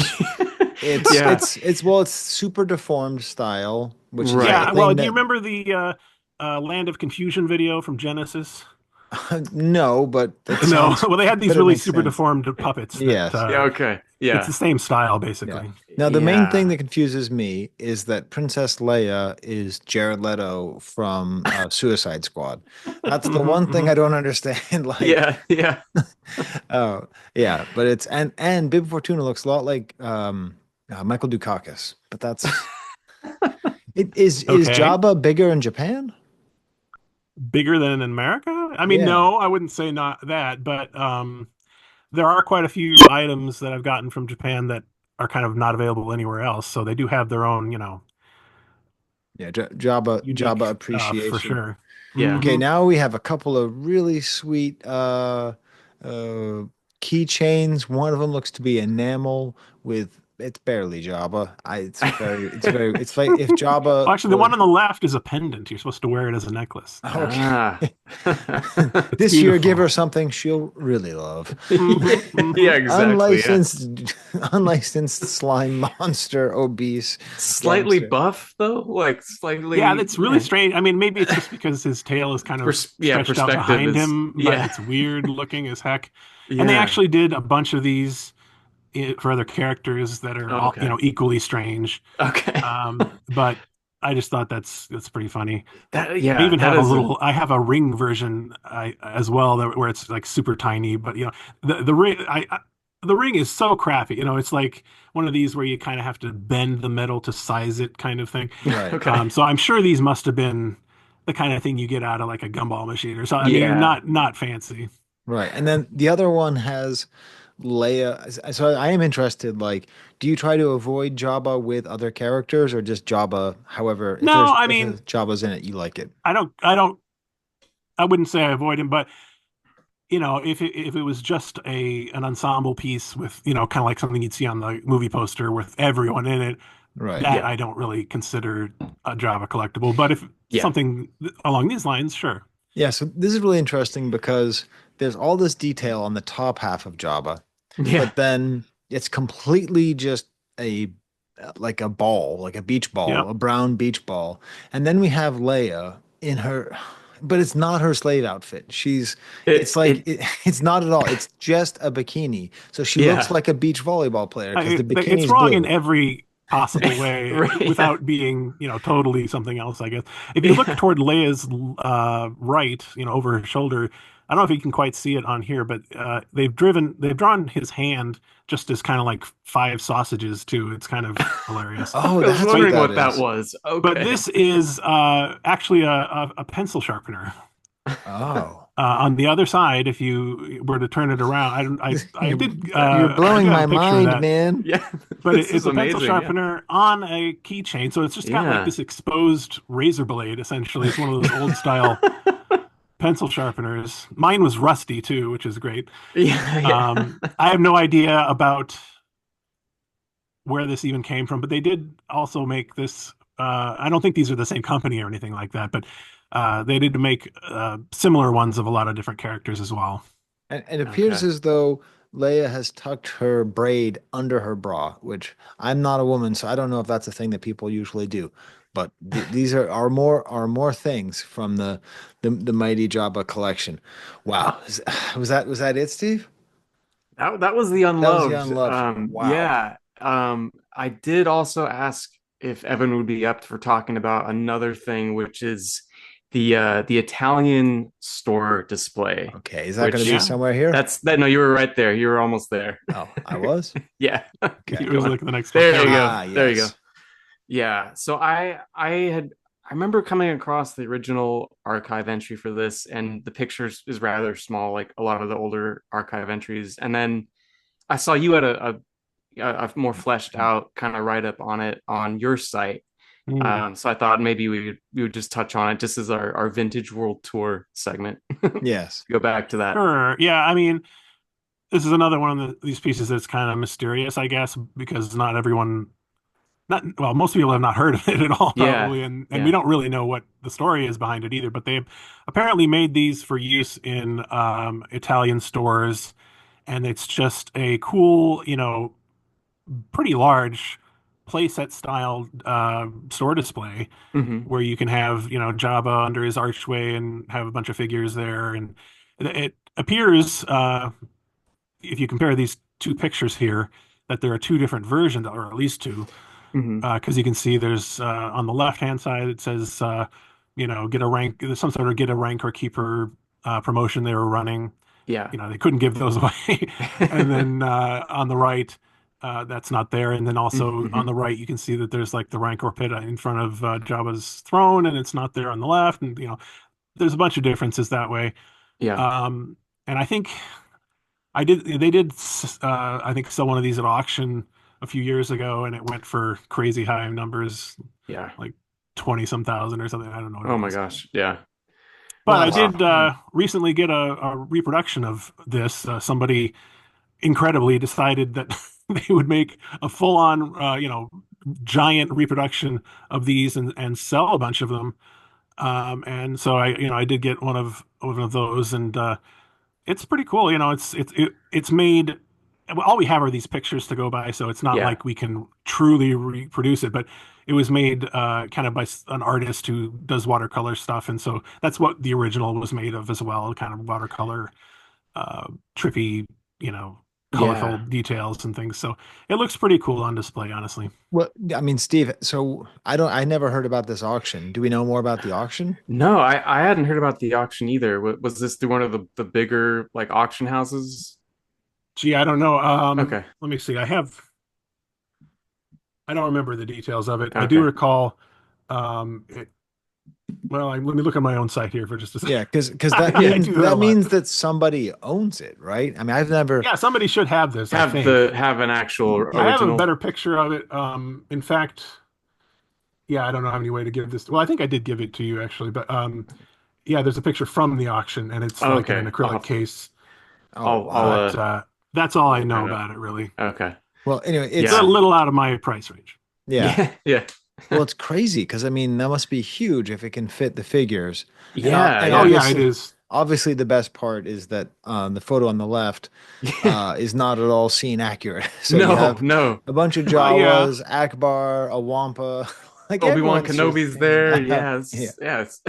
It's Yeah. it's it's well, it's super deformed style, which is like a Yeah. Right. Well, thing do you that remember the Land of Confusion video from Genesis? no, No. Well, they had these but it really makes super sense. deformed puppets that Yes. Yeah, okay. it's Yeah. the same style, Yeah. basically. Now, the main thing Yeah. that confuses me is that Princess Leia is Jared Leto from Suicide Squad. That's the Hmm. one thing I Hmm. don't understand. Like, Yeah, yeah. oh yeah, but it's and Bib Fortuna looks a lot like Michael Dukakis, but that's it. Is Okay. Jabba bigger in Japan? Bigger than in America? I mean, Yeah. no, I wouldn't say not that, but there are quite a few items that I've gotten from Japan that are kind of not available anywhere else. So they do have their own, Yeah, Jabba unique stuff for appreciation. sure. Yeah. Okay, Hmm. now we have a couple of really sweet keychains. One of them looks to be enamel with it's barely Jabba. It's like if Jabba Well, actually, the one was on the left is a pendant. You're supposed to wear it as a necklace. Ah. okay. It's This year, give her beautiful. something she'll really love. Hmm. Yeah, Hmm. exactly. Yeah. Unlicensed, unlicensed slime monster, obese Slightly gangster. buff though, like Yeah, slightly that's really strange. I mean, maybe it's just because his tail is kind of yeah, stretched out perspective behind is him, but yeah. it's weird looking as heck. And they Yeah. actually did a bunch of these for other characters that are all, Okay. equally strange. Okay. But I just thought that's pretty funny. That I yeah, even that have a is a little. I have a ring version as well where it's like super tiny. But the ring. The ring is so crappy. It's like one of these where you kind of have to bend the metal to size it, kind of thing. Right. okay. So I'm sure these must have been the kind of thing you get out of like a gumball machine or something. I mean, Yeah. not fancy. Right. And then the other one has Leia. So I am interested, like, do you try to avoid Jabba with other characters or just Jabba, however, No, I if a mean, Jabba's in it, you like it? I wouldn't say I avoid him, but if it was just an ensemble piece with, kind of like something you'd see on the movie poster with everyone in it, Right. that Yeah. I don't really consider a Java collectible. But if Yeah. something along these lines, sure. Yeah, so this is really interesting because there's all this detail on the top half of Jabba, Yeah. but then it's completely just a like a ball, like a beach ball, Yep. a brown beach ball. And then we have Leia in her, but it's not her slave outfit. It's like It it's not at all. It's just a bikini. So she looks yeah. like a beach volleyball player because the It's bikini's wrong in blue. every possible way Right. Yeah. without being, totally something else, I guess. If you look Yeah. toward Leia's right, over her shoulder, I don't know if you can quite see it on here, but they've drawn his hand just as kind of like five sausages too. It's kind of hilarious. Oh, I was that's what But wondering that what that is. was. but Okay. this is actually a pencil sharpener. Oh. On the other side, if you were to turn it around, I You're did you're I blowing do have my a picture of mind, that, man. Yeah. but This it's is a pencil amazing. Yeah. sharpener on a keychain, so it's just got like Yeah. this exposed razor blade. Essentially, it's one of those old style pencil sharpeners. Mine was rusty too, which is great. Yeah. Yeah. I have no idea about where this even came from, but they did also make this. I don't think these are the same company or anything like that, but they did make similar ones of a lot of different characters as well. And it appears Okay. as though Leia has tucked her braid under her bra, which I'm not a woman, so I don't know if that's a thing that people usually do. But these are more things from the mighty Jabba collection. Wow. Was that it, Steve? That was the That was the unloved. unloved. Wow. Yeah. I did also ask if Evan would be up for talking about another thing, which is the Italian store display, Okay, is that going to be which Yeah, somewhere here? that's that no, you were right there. You were almost there. Oh, I was? Yeah. Okay. it Keep was going. like the next one. There There you we go. go. Ah, There you go. yes. Yeah. So I remember coming across the original archive entry for this, and the pictures is rather small, like a lot of the older archive entries. And then I saw you had a more fleshed out kind of write up on it on your site. Hmm. So I thought maybe we would just touch on it just as our vintage world tour segment. Yes. Go back to that. Sure. Yeah, I mean, this is another one of these pieces that's kind of mysterious, I guess, because not everyone, not well, most people have not heard of it at all, Yeah. probably, and we Yeah. don't really know what the story is behind it either. But they've apparently made these for use in Italian stores, and it's just a cool, pretty large playset style store display Hmm. where you can have, Jabba under his archway and have a bunch of figures there, and it appears. If you compare these two pictures here, that there are two different versions, or at least two, Hmm. because you can see there's on the left-hand side it says, get a rank, there's some sort of get a rank or keeper promotion they were running. Yeah. They couldn't give those away. And then on the right, that's not there. And then also on Hmm. the right, you can see that there's like the rank or pit in front of Jabba's throne, and it's not there on the left. And there's a bunch of differences that way. Yeah. And I think they did, I think, sell one of these at auction a few years ago, and it went for crazy high numbers, Yeah. like 20 some thousand or something. I don't know what it Oh my was. gosh. Yeah. But I Wow. Wow. did recently get a reproduction of this. Somebody incredibly decided that they would make a full-on, giant reproduction of these and sell a bunch of them. And so I did get one of those, and it's pretty cool. It's made. Well, all we have are these pictures to go by, so it's not Yeah. like we can truly reproduce it. But it was made kind of by an artist who does watercolor stuff, and so that's what the original was made of as well, kind of watercolor, trippy, you know, colorful Yeah. details and things. So it looks pretty cool on display, honestly. Well, I mean, Steve, so I never heard about this auction. Do we know more about the auction? No, I hadn't heard about the auction either. Was this through one of the bigger like auction houses? Gee, I don't know. Okay. Let me see. I don't remember the details of it. I do Okay. recall. It, well, let me look at my own site here for just a second. Yeah, because Yeah, I do that a that lot. means that somebody owns it, right? I mean, I've never. Yeah, somebody should have this, I think. Have an actual Yeah, I have a original. better picture of it. In fact, yeah, I don't know how any way to give this. Well, I think I did give it to you actually, but yeah, there's a picture from the auction, and it's Oh, like in an okay. acrylic case. Oh I'll wow. But that's all I'll I look know that up. about it, really. Okay. Well, anyway, It's it's a Yeah. little out of my price range. yeah. Yeah. Yeah. Well, it's crazy because I mean that must be huge if it can fit the figures, Yeah. and Oh Yeah. yeah, it obviously, is. obviously the best part is that the photo on the left is not at all scene accurate. So you No, have no. a bunch of Well, yeah. Jawas, Akbar, a Wampa, like Obi-Wan everyone's just Kenobi's hanging there. out. Yeah, Yes. Yes.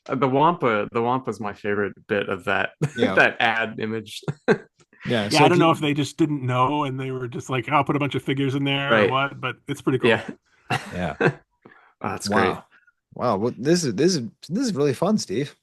The Wampa's my favorite bit of that yeah, that ad image. yeah. Yeah, So I if don't know you, if they just didn't know and they were just like, I'll put a bunch of figures in there or Right. what, but it's pretty Yeah. cool. yeah, Oh, that's great. wow, wow. Well, this is really fun, Steve.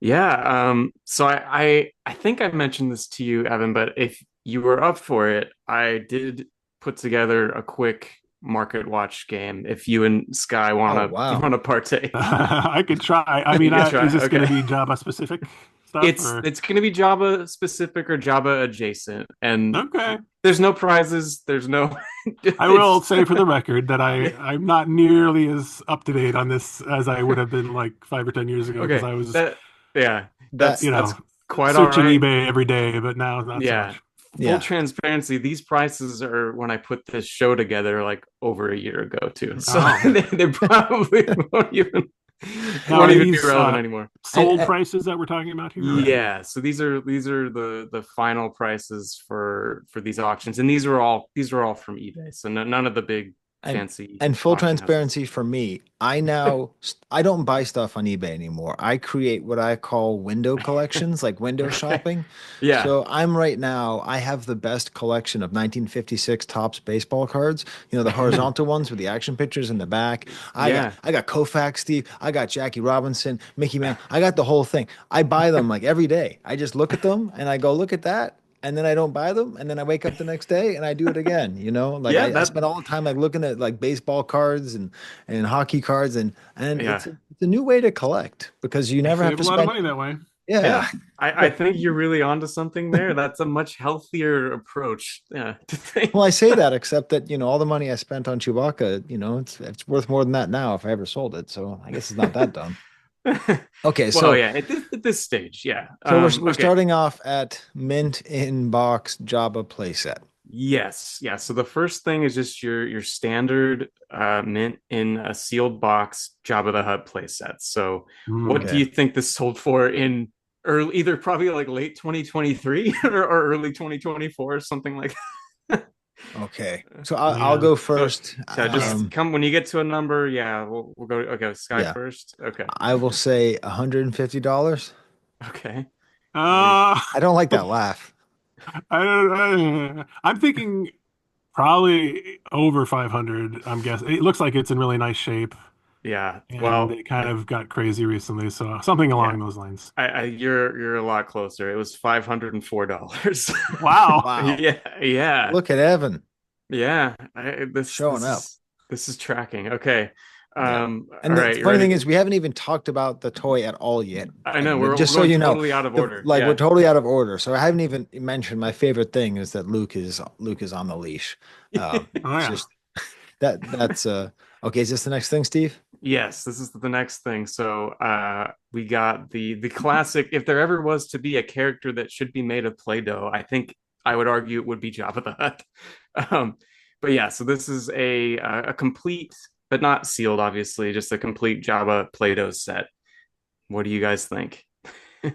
Yeah, so I think I mentioned this to you, Evan, but if you were up for it, I did put together a quick market watch game if you and Sky Oh wanna wow. wanna partake. I could try. I You mean, can try. is this going to Okay. be Java specific stuff or? It's gonna be Java specific or Java adjacent, and Okay. there's no prizes, there's no I will it's say for the record that I'm not nearly as up to date on this as I would have been like 5 or 10 years ago because okay. I was, That yeah, That you that's know, quite all searching right. eBay every day, but now not so Yeah. much. Full yeah. transparency, these prices are when I put this show together like over a year ago too. So Oh, they probably now won't are even be these relevant anymore. And, sold prices that we're talking about here? Or? Yeah, so these are the final prices for these auctions, and these are all from eBay. So none of the big and fancy and full auction houses. transparency for me, I don't buy stuff on eBay anymore. I create what I call window collections, like window Okay. shopping. Yeah. So I'm right now, I have the best collection of 1956 Topps baseball cards, the horizontal ones with the action pictures in the back. I got Yeah. I got Koufax Steve, I got Jackie Robinson, Mickey Mantle. I got the whole thing. I buy them like every day. I just look at them and I go, look at that. And then I don't buy them, and then I wake up the next day and I do it again. Like Yeah, I spend all the time like looking at like baseball cards and hockey cards, and yeah. it's a new way to collect because you never have Save a to lot of spend. money that way. Yeah. Yeah. I think you're really onto something there. That's a much healthier approach. Yeah, to Well, I things. say that except that all the money I spent on Chewbacca, it's worth more than that now if I ever sold it. So I guess it's not that dumb. Okay, Well, so yeah, at this stage, yeah. so we're Okay. starting off at mint in box Jabba playset. Yes, yeah. So the first thing is just your standard mint in a sealed box Jabba the Hutt playset. So what do Okay. you think this sold for in early, either probably like late 2023 or early 2024 or something like Okay. that? So I'll Yeah. go So first. yeah, just come when you get to a number. Yeah, we'll go. Okay, Sky Yeah, first. Okay, I will say $150. okay. Uh, I don't like that laugh. I'm thinking probably over 500. I'm guessing. It looks like it's in really nice shape, Yeah. and Well, it kind of got crazy recently. So something yeah. along those lines. You're a lot closer. It was $504. Wow. Wow. Yeah, yeah, Look at Evan yeah. showing up. This is tracking. Okay. Yeah. All And the right, you funny thing ready? is, we haven't even talked about the toy at all yet. I know And we're just so going you know, totally out of order. we're Yeah. totally out of order. So I haven't even mentioned my favorite thing is that Luke is on the leash. Yeah. It's Oh yeah. just that's Okay, is this the next thing, Steve? Yes, this is the next thing. So we got the classic. If there ever was to be a character that should be made of Play-Doh, I think I would argue it would be Jabba the Hutt. Um, but yeah, so this is a complete, but not sealed, obviously, just a complete Jabba Play-Doh set. What do you guys think? Do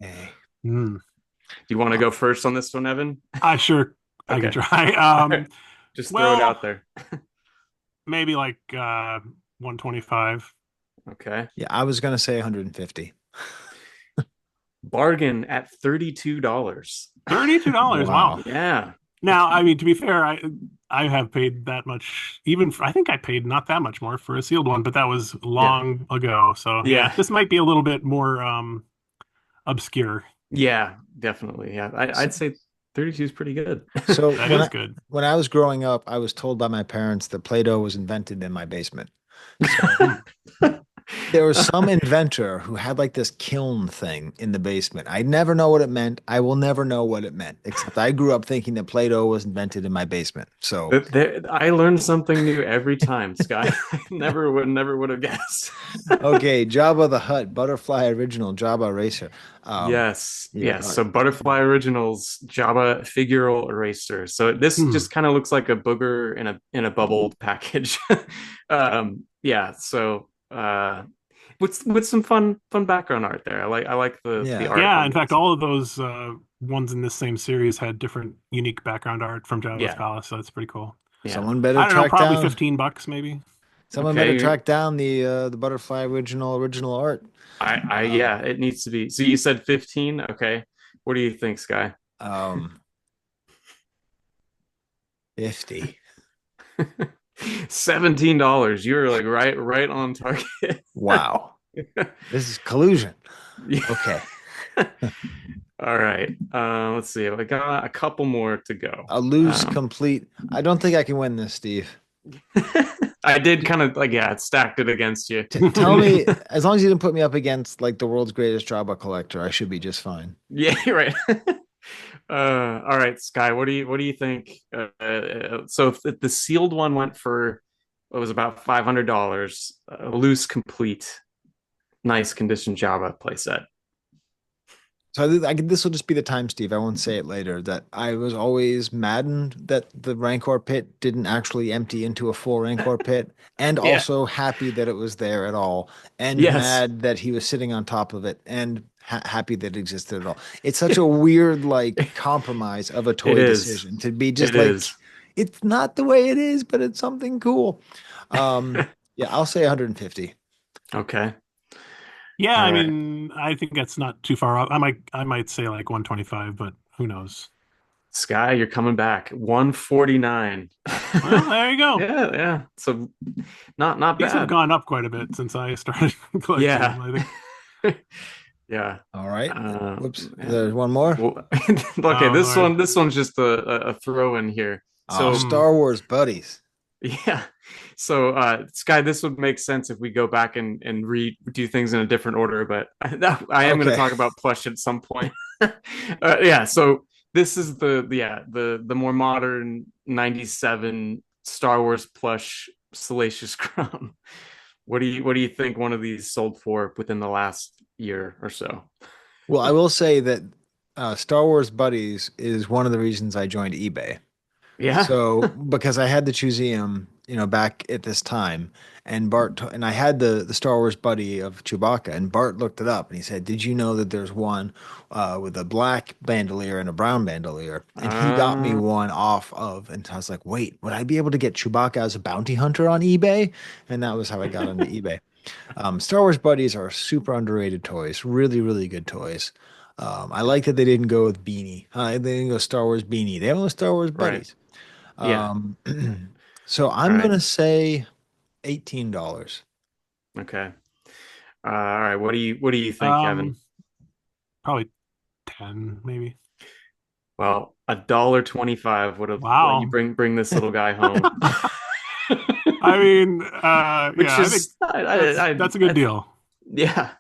Okay. Hmm. you want to Uh, go first on this one, Evan? I sure I can Okay. try. All right. Just throw it Well, out there. maybe like 125. Okay. yeah, I was gonna say 150. Bargain at $32. $32. Wow. Wow. Yeah. Now, I mean, to be fair, I have paid that much. Even for, I think I paid not that much more for a sealed one, but that was Yeah. long ago. So yeah, Yeah. this might be a little bit more obscure. Yeah, definitely. Yeah. So, I'd say 32 is pretty good. so That is good. when I was growing up, I was told by my parents that Play-Doh was invented in my basement. So Hmm. there was some inventor who had like this kiln thing in the basement. I never know what it meant. I will never know what it meant, except I grew up thinking that Play-Doh was invented in my basement. So, I learned something new every time, Sky. I never would have guessed. okay, Jabba the Hutt, Butterfly Original, Jabba Racer. Um, Yes, yeah, yes. So Butterfly Originals Java figural eraser. So this Hmm. just kind of looks like a booger in a bubbled package. Yeah. So with some fun background art there. I like the yeah. art Yeah, on in fact, these. all of those ones in this same series had different unique background art from Jabba's Yeah, Palace, so that's pretty cool. yeah. Someone better I don't know, track probably down. 15 bucks maybe. Someone better Okay. track down the Butterfly original art. Yeah. Um, It needs to be. So you said 15. Okay. What do you think, Sky? um, 50. $17. You're like right on target. Wow. This is collusion. Yeah. Okay. All right. Let's see. I got a couple more to go. A lose complete. I don't think I can win this, Steve. I did kind of like, yeah, it stacked it against you. T tell me, as long as you didn't put me up against like the world's greatest Jabba collector, I should be just fine. Yeah, you're right. All right, Sky, what do you think? So if the sealed one went for it was about $500, a loose complete, nice condition Java playset. So this will just be the time, Steve. I won't say it later. That I was always maddened that the Rancor pit didn't actually empty into a full Rancor pit, and Yeah. also happy that it was there at all, and Yes, mad that he was sitting on top of it, and happy that it existed at all. It's such a weird like compromise of a it toy is. decision to be It just like is. it's not the way it is, but it's something cool. Yeah, I'll say 150. Okay. Yeah, All I right. mean, I think that's not too far off. I might say like 125, but who knows? Sky, you're coming back. 149. Well, there you go. Yeah, yeah. So not These have bad. gone up quite a bit since I started collecting Yeah. them, I think. Yeah. All right. Whoops. Man. There's one more. Well, okay, Oh, sorry. this one's just a throw in here. Oh, So Hmm. Star Wars buddies. yeah. So Sky, this would make sense if we go back and redo things in a different order, but I am going to Okay. talk about plush at some point. Yeah, so this is the more modern 97 Star Wars plush Salacious Crumb. What do you think one of these sold for within the last year or so? Well, I will say that Star Wars Buddies is one of the reasons I joined eBay. Yeah. So, because I had the Museum, back at this time, and and I had the Star Wars Buddy of Chewbacca, and Bart looked it up and he said, "Did you know that there's one with a black bandolier and a brown bandolier?" And he got me Uh, one off of, and I was like, "Wait, would I be able to get Chewbacca as a bounty hunter on eBay?" And that was how I got onto eBay. Star Wars Buddies are super underrated toys. Really, really good toys. I like that they didn't go with Beanie. They didn't go Star Wars Beanie. They went with Star Wars right. Buddies. Yeah. Um, so All I'm right. gonna say $18. Okay. All right. What do you think, Kevin? Um, Probably 10, maybe. Well, $1.25 would have let you Wow. bring this little guy home. I mean, Which yeah, I think is that's a good deal. yeah.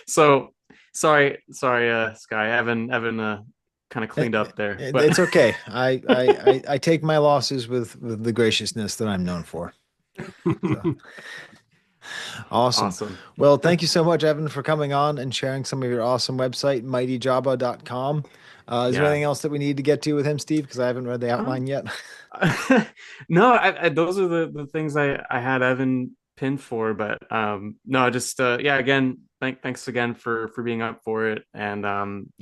So sorry, Sky. Evan kind of cleaned up there. But It's okay. I take my losses with the graciousness that I'm known for. So, awesome. Awesome. Well, thank you so much, Evan, for coming on and sharing some of your awesome website, mightyjabba.com. Is there Yeah. anything else that we need to get to with him, Steve? Because I haven't read the Um, outline yet. no, those are the things I had Evan pinned for, but no, just yeah, again, thanks again for being up for it, and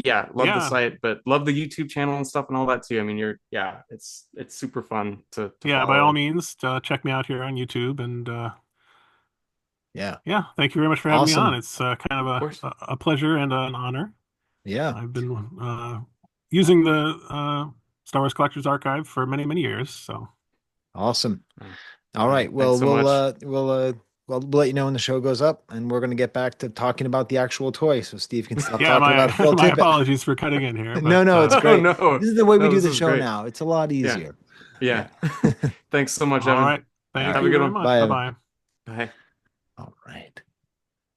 yeah, love the Yeah, site, but love the YouTube channel and stuff and all that too. I mean, yeah, it's super fun to yeah. By all follow. means, check me out here on YouTube, and Yeah. yeah, thank you very much for having me on. Awesome. It's kind of Of course. a pleasure and an honor. Yeah. I've been using the Star Wars Collectors Archive for many, many years. So, Awesome. All All right, right. thanks Well, so much. we'll let you know when the show goes up, and we're going to get back to talking about the actual toy, so Steve can stop yeah, talking about my Phil my Tippett. apologies for cutting in here, but No, no, it's Oh great. no, This is the way we no, do this the is show great. now. It's a lot Yeah, easier. Yeah. yeah. Thanks so much, all Evan. right. All Thank Have right. a you good very one. much. Bye, Bye Evan. bye. Bye. All right.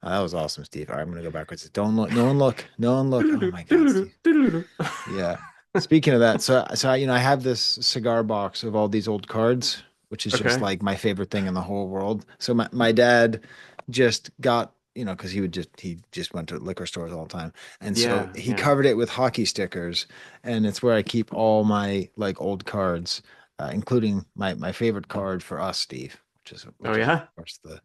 That was awesome, Steve. All right, I'm gonna go backwards. Don't look. No one look. No one look. Oh my God, Steve. Yeah. Speaking of that, I have this cigar box of all these old cards, which is just Okay. like my favorite thing in the whole world. So my dad just got, because he just went to liquor stores all the time. And so Yeah, he yeah. covered it with hockey stickers, and it's where I keep all my like old cards, including my favorite card for us, Steve, Oh which is of yeah. course the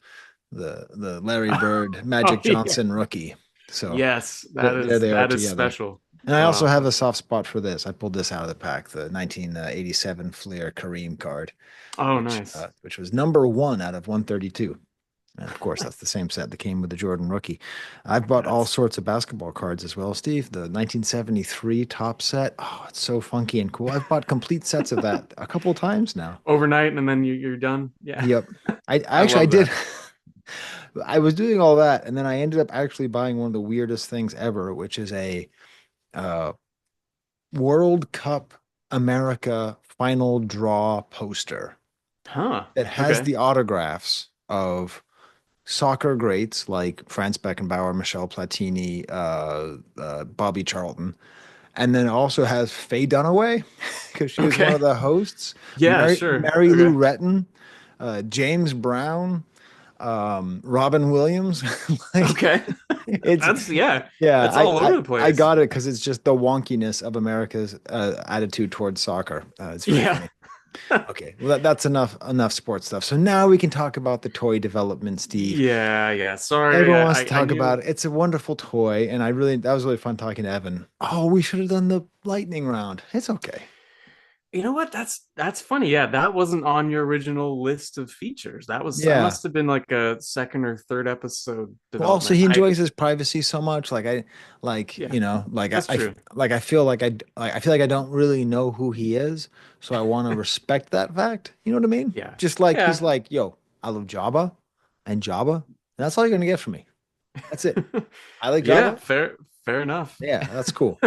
Larry Bird Oh Magic yeah. Johnson rookie. So Yes, there they are that is together. special. And I also Oh, have a that's soft spot for this. I pulled this out of the pack, the 1987 Fleer Kareem card, oh nice. which was number one out of 132. And of course, that's the same set that came with the Jordan rookie. I've bought all That's sorts of basketball cards as well, Steve. The 1973 top set. Oh, it's so funky and cool. I've bought complete sets of that a couple times now. overnight and then you're done. Yeah. Yep. I I actually I love did. that. I was doing all that, and then I ended up actually buying one of the weirdest things ever, which is a uh, World Cup America final draw poster Huh. that has Okay. the autographs of soccer greats like Franz Beckenbauer, Michel Platini, Bobby Charlton, and then it also has Faye Dunaway because she was one of Okay. the hosts, Yeah, sure. Mary Lou Okay. Retton, James Brown, Robin Williams. Like Okay. it's That's yeah. yeah, That's all over the I place. got it because it's just the wonkiness of America's attitude towards soccer. It's very Yeah. funny. Okay, well that's enough sports stuff. So now we can talk about the toy development, Steve. Yeah, yeah. Sorry. Everyone wants to I talk about knew. it. It's a wonderful toy, and that was really fun talking to Evan. Oh, we should have done the lightning round. It's okay. You know what? That's funny. Yeah, that wasn't on your original list of features. That Yeah. must have been like a second or third episode Well, also development. he I enjoys his privacy so much. yeah, that's true. I feel like I feel like I don't really know who he is, so I want to respect that fact. You know what I mean? Yeah. Just like he's Yeah. like, yo, I love Jabba and Jabba, and that's all you're gonna get from me. That's it. I like Yeah, Jabba. fair enough. Yeah, that's cool.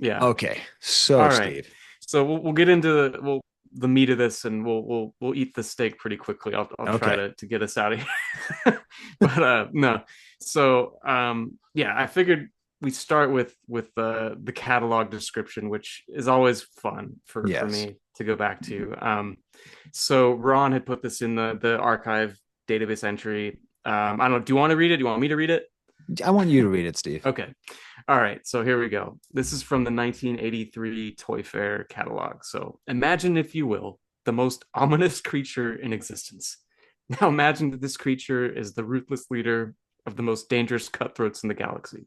Yeah. Okay, so All right. Steve. So we'll get into the meat of this, and we'll eat the steak pretty quickly. I'll try Okay. to get us out of here. But no. So yeah, I figured we start with the catalog description, which is always fun for Yes. me to go back to. So Ron had put this in the archive database entry. I don't know. Do you want to read it? Do you want me to read it? I want you to read it, Steve. Okay. All right. So here we go. This is from the 1983 Toy Fair catalog. So imagine, if you will, the most ominous creature in existence. Now imagine that this creature is the ruthless leader of the most dangerous cutthroats in the galaxy.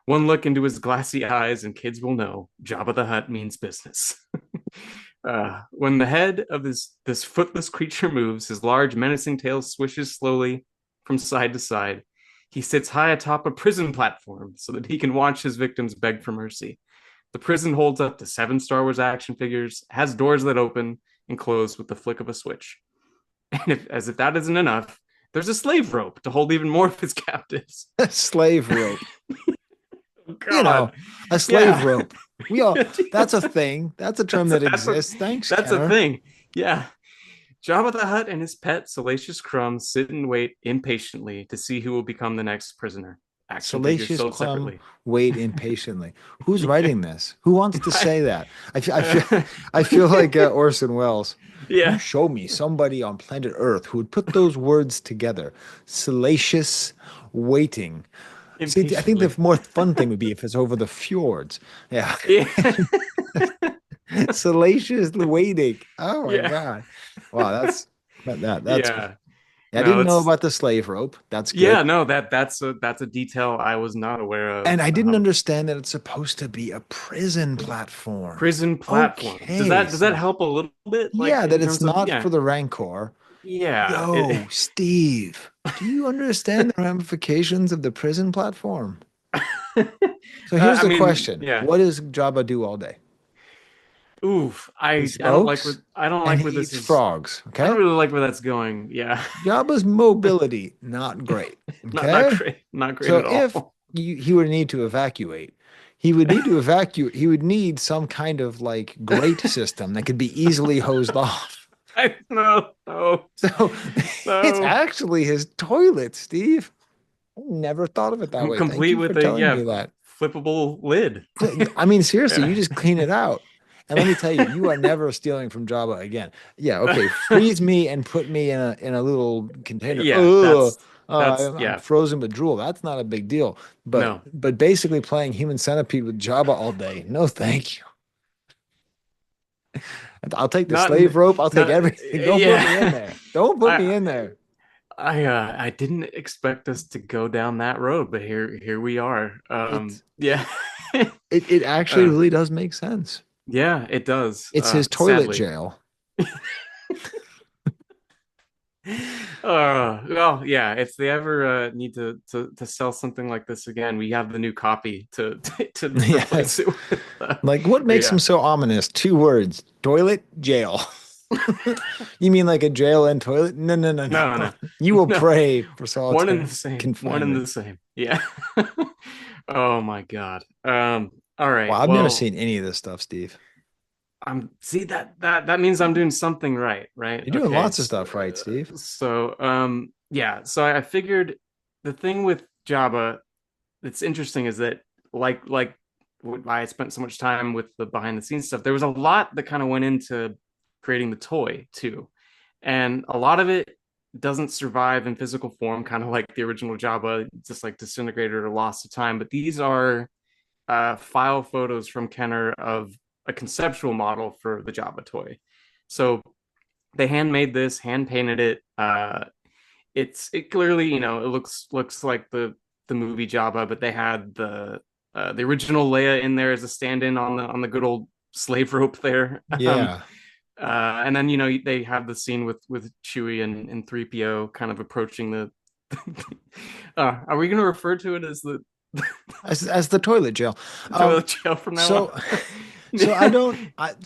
One look into his glassy eyes, and kids will know Jabba the Hutt means business. When the head of this footless creature moves, his large, menacing tail swishes slowly from side to side. He sits high atop a prison platform so that he can watch his victims beg for mercy. The prison holds up to 7 Star Wars action figures, has doors that open and close with the flick of a switch. And as if that isn't enough, there's a slave rope to hold even more of his captives. Slave rope. Oh, You know, God. a slave Yeah. rope. That's a thing. That's a term that exists. Thanks, That's a Kenner. thing. Yeah. Jabba the Hutt and his pet, Salacious Crumb, sit and wait impatiently to see who will become the next prisoner. action figures Salacious sold plum, separately. wait impatiently. Who's writing this? Who wants to I- say that? I feel like Orson Welles. You yeah, show me somebody on planet Earth who would put those words together. Salacious waiting. See, I think the impatiently. more fun thing would be if it's over the fjords. Yeah. Yeah, Salacious waiting. Oh my yeah, God. Wow, that's yeah. I No, didn't know it's about the slave rope. That's good. yeah, no, that's a detail I was not aware of. And I didn't understand that it's supposed to be a prison platform. Prison platform. Does Okay, that so help a little bit, like yeah, in that it's terms of not yeah, for the Rancor. yeah. Yo, Steve, do you understand the ramifications of the prison platform? So here's I the mean, question. yeah. What does Jabba do all day? Oof. He I don't like smokes and where he this eats is. frogs. I don't Okay. really like where that's going. Yeah. Jabba's mobility, not great. Not Okay. great. Not great So at if all. he would need to evacuate, he would need to evacuate. He would need some kind of like grate system that could be easily hosed off. I no, no, So it's no. actually his toilet, Steve. I never thought of it that way. Thank Complete you for with a telling yeah, me that. flippable lid. I mean, seriously, you Yeah. just clean it out. And let me tell you, you are never stealing from Java again. Yeah, okay. Freeze me and put me in a little container. Yeah, Oh, that's I'm yeah. frozen with drool. That's not a big deal. But No. but basically playing human centipede with Java all day. No, thank you. I'll take the Not slave rope. I'll take not everything. Don't put me in yeah. there. Don't put me I in there. I didn't expect us to go down that road, but here we are. It Yeah. it actually uh, really does make sense. yeah, it does. It's his toilet Sadly. jail. Well, yeah, if they ever need to sell something like this again, we have the new copy to to replace Yes. it with. Like, what But makes him yeah. so ominous? Two words: toilet, jail. You mean like a jail and toilet? No, no, no, No, no. no. You will No. pray for One and the solitary same. One and confinement. the same. Yeah. Oh my God. All right. Wow, I've never Well, seen any of this stuff, Steve. I'm see that means I'm doing something right, right? You're doing Okay. lots of stuff right, Steve. Yeah, so I figured the thing with Jabba that's interesting is that like why I spent so much time with the behind the scenes stuff, there was a lot that kind of went into creating the toy too. And a lot of it doesn't survive in physical form, kind of like the original Jabba, just like disintegrated or lost to time. But these are file photos from Kenner of a conceptual model for the Jabba toy. So they handmade this, hand painted it. It clearly, it looks like the movie Jabba, but they had the original Leia in there as a stand-in on the good old slave rope there. Yeah. And then they have the scene with Chewie and 3PO kind of approaching the. Are we going to refer to it as the As the toilet jail. toilet jail from now So on? so I don't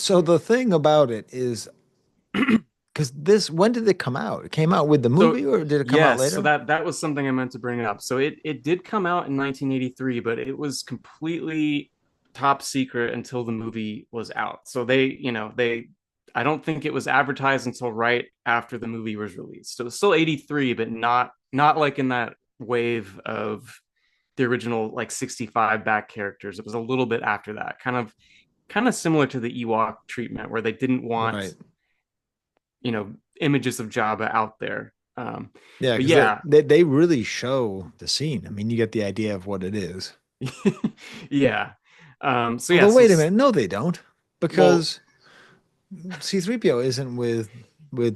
so the thing about it is because this when did it come out? It came out with the So movie or did it come out yes, so later? that was something I meant to bring up. So it did come out in 1983, but it was completely top secret until the movie was out. So they I don't think it was advertised until right after the movie was released. So it was still 83, but not like in that wave of the original like 65 back characters. It was a little bit after that. Kind of similar to the Ewok treatment where they didn't want Right. images of Jabba out there. Yeah, But because they, yeah, they they really show the scene. I mean, you get the idea of what it is. yeah. So yeah, Although, so wait a minute, no, they don't, well, because C-3PO isn't with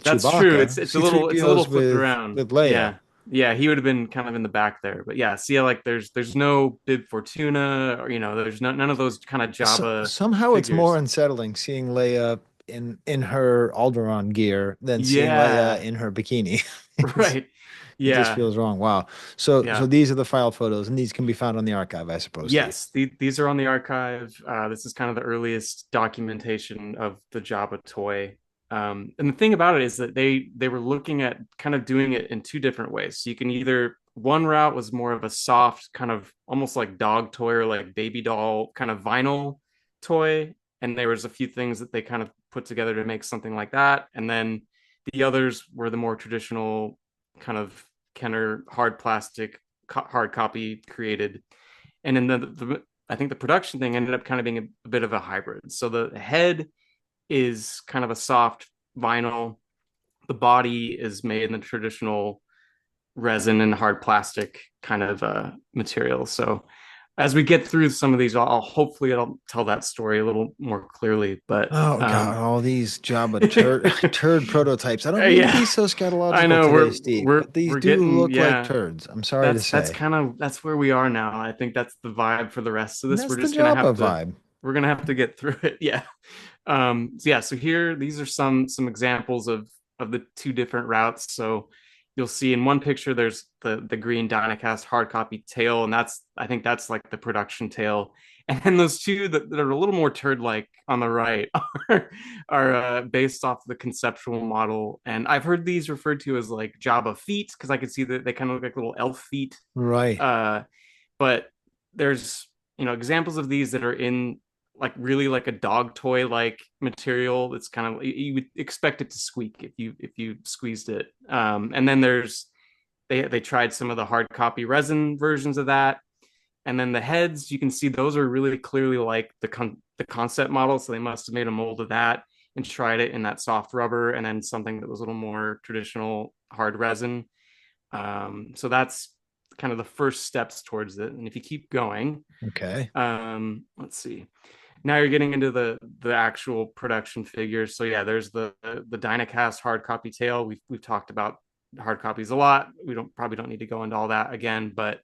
that's true. Chewbacca. It's a little C-3PO's flipped with around. Leia. Yeah. Yeah, he would have been kind of in the back there. But yeah, see like there's no Bib Fortuna or there's none of those kind of So, Jabba somehow it's more figures. unsettling seeing Leia in her Alderaan gear than seeing Leia Yeah. in her bikini. Right. It just Yeah. feels wrong. Wow. So Yeah. these are the file photos, and these can be found on the archive, I suppose, Steve. Yes, these are on the archive. This is kind of the earliest documentation of the Jabba toy. And the thing about it is that they were looking at kind of doing it in two different ways. So you can either one route was more of a soft kind of almost like dog toy or like baby doll kind of vinyl toy, and there was a few things that they kind of put together to make something like that. And then the others were the more traditional kind of Kenner hard plastic hard copy created. And then I think the production thing ended up kind of being a bit of a hybrid. So the head is kind of a soft vinyl. The body is made in the traditional resin and hard plastic kind of material. So as we get through some of these, hopefully I'll tell that story a little more clearly. But Oh God, all these Jabba turd prototypes. I don't mean to yeah, be so I scatological know today, Steve, but these we're do getting, look like yeah. turds. I'm sorry to That's say. kind of that's where we are now. I think that's the vibe for the rest of And this. that's the Jabba vibe. We're gonna have to get through it. Yeah. So yeah, so here these are some examples of the two different routes. So you'll see in one picture there's the green Dynacast hard copy tail, and I think that's like the production tail. And then those two that are a little more turd like on the right are based off the conceptual model. And I've heard these referred to as like Jabba feet because I could see that they kind of look like little elf feet. Right. Uh, but there's examples of these that are in like really like a dog toy like material. It's kind of, you would expect it to squeak if you squeezed it. And then they tried some of the hard copy resin versions of that. And then the heads, you can see those are really clearly like the concept model, so they must have made a mold of that and tried it in that soft rubber, and then something that was a little more traditional hard resin. So that's kind of the first steps towards it. And if you keep going, Okay. let's see. Now you're getting into the actual production figures. So yeah, there's the Dynacast hard copy tail. We've talked about hard copies a lot. We probably don't need to go into all that again, but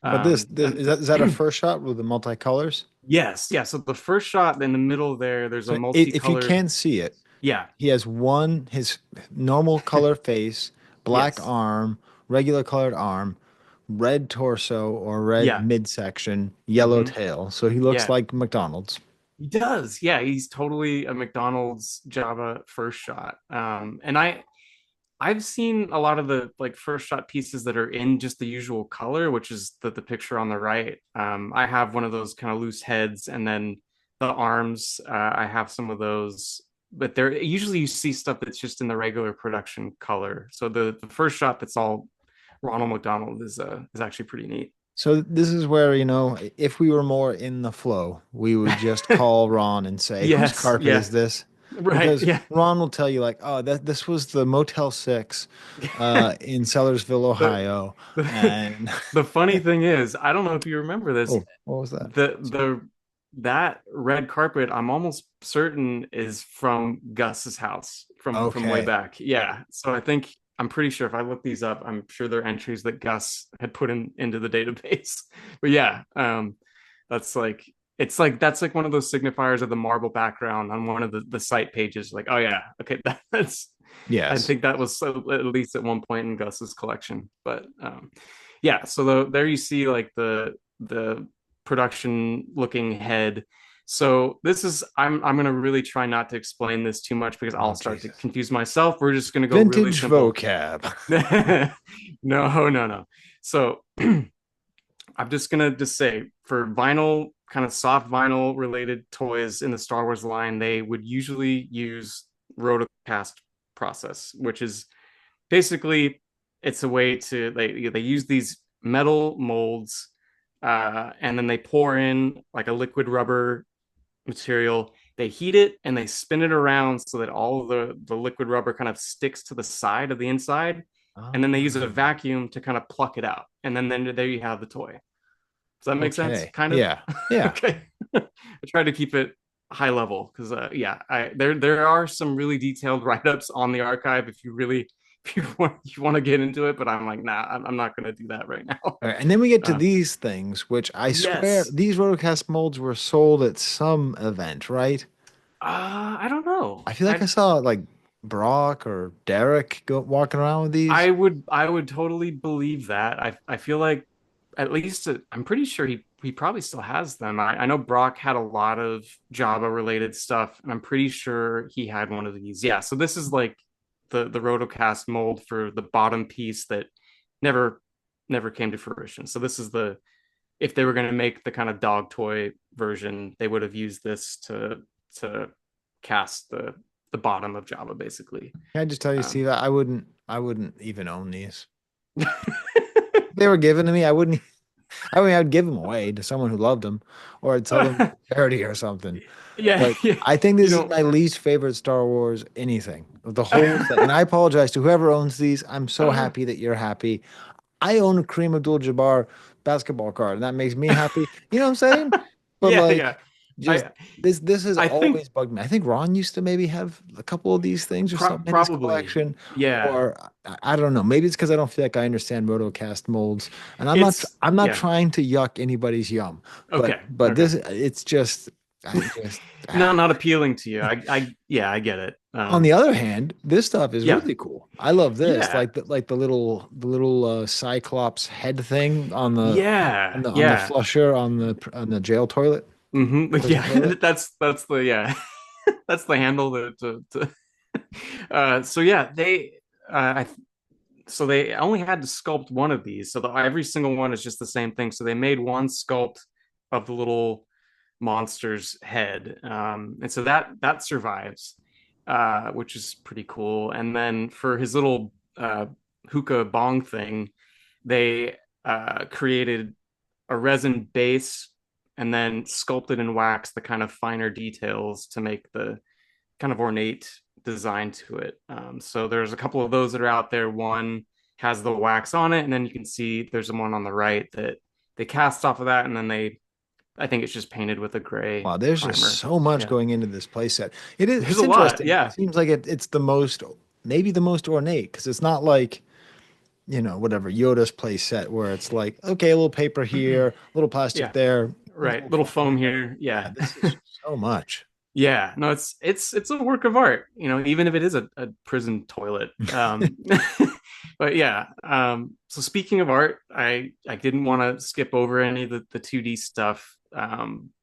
But this is that a first shot with the multicolors? yes, yeah. So the first shot in the middle there, there's a So if you multicolored. can see it, Yeah. he has his normal color face, black Yes. arm, regular colored arm, red torso or red Yeah. midsection, yellow Hmm. tail. So he looks Yeah. like McDonald's. He does. Yeah, he's totally a McDonald's Java first shot. And I've seen a lot of the like first shot pieces that are in just the usual color, which is the picture on the right. I have one of those kind of loose heads, and then the arms. I have some of those, but they're usually you see stuff that's just in the regular production color. So the first shot that's all Ronald McDonald is actually pretty neat. So this is where, if we were more in the flow, we would just call Ron and say, "Whose Yes. carpet Yeah. is this?" Right. Because Yeah. Ron will tell you like, "Oh, that this was the Motel 6 in Sellersville, the, Ohio." the And the funny thing is, I don't know if you remember this. oh, what was that? The that red carpet, I'm almost certain is from Gus's house from way Okay. back. Yeah. So I'm pretty sure if I look these up, I'm sure they're entries that Gus had put into the database. But yeah, that's like it's like that's like one of those signifiers of the marble background on one of the site pages. Like, oh yeah, okay, that's I Yes. think that was at least at one point in Gus's collection. But yeah, so there you see like the production looking head. So this is I'm gonna really try not to explain this too much because Oh, I'll start to Jesus. confuse myself. We're just gonna go really Vintage simple. vocab. No, no. So I'm just gonna just say for vinyl, kind of soft vinyl related toys in the Star Wars line, they would usually use rotocast process, which is basically it's a way to they use these metal molds, and then they pour in like a liquid rubber material. They heat it and they spin it around so that all of the liquid rubber kind of sticks to the side of the inside, and then they use a Ah, vacuum to kind of pluck it out, and then there you have the toy. Does that make sense? okay. Kind of. Yeah. Yeah. Okay. I try to keep it high level because yeah, there are some really detailed write ups on the archive if you really if you want to get into it, but I'm like, nah, I'm not going to do that right now. All right, and then we get to Uh, these things, which I swear yes. these rotocast molds were sold at some event, right? I don't know. I feel like I saw like Brock or Derek walking around with these. I would totally believe that. I feel like at least I'm pretty sure he probably still has them. I know Brock had a lot of Java related stuff, and I'm pretty sure he had one of these. Yeah, so this is like the rotocast mold for the bottom piece that never never came to fruition. So this is the if they were going to make the kind of dog toy version, they would have used this to cast the bottom of Java basically. Can I just tell you, Um, Steve, I wouldn't even own these. they were given to me, I wouldn't. I mean, I'd give them away to someone who loved them, or I'd sell them to charity or something. Yeah, But yeah. I think You this is don't. my least favorite Star Wars anything, the whole thing. And I apologize to whoever owns these. I'm so happy that you're happy. I own a Kareem Abdul-Jabbar basketball card, and that makes me happy. You know what I'm saying? But Yeah, yeah. like, just I this has I think always bugged me. I think Ron used to maybe have a couple of these things or something in his probably. collection, Yeah. or I don't know. Maybe it's because I don't feel like I understand rotocast molds, and It's I'm not yeah. trying to yuck anybody's yum, Okay. but Okay. this it's just I just. No, not appealing to you. Yeah, I get it. On the other hand, this stuff is Yeah. really cool. I love this, Yeah. like the little Cyclops head thing Yeah. on the Yeah. flusher on the jail toilet, prison Yeah. toilet. That's the yeah. That's the handle to so yeah, so they only had to sculpt one of these. So every single one is just the same thing. So they made one sculpt of the little monster's head, and so that survives, which is pretty cool. And then for his little hookah bong thing, they created a resin base and then sculpted in wax the kind of finer details to make the kind of ornate design to it. So there's a couple of those that are out there. One has the wax on it, and then you can see there's one on the right that they cast off of that, and then I think it's just painted with a gray Wow, there's just primer. so much Yeah, going into this playset. It is there's it's a lot. interesting. It Yeah, seems like it's the most maybe the most ornate because it's not like whatever Yoda's playset where it's like okay, a little paper here, a little plastic yeah, there, a right. little Little foam foam here. here. Yeah, Yeah, this is so much. yeah. No, it's a work of art. Even if it is a prison toilet. But yeah. So speaking of art, I didn't want to skip over any of the 2D stuff.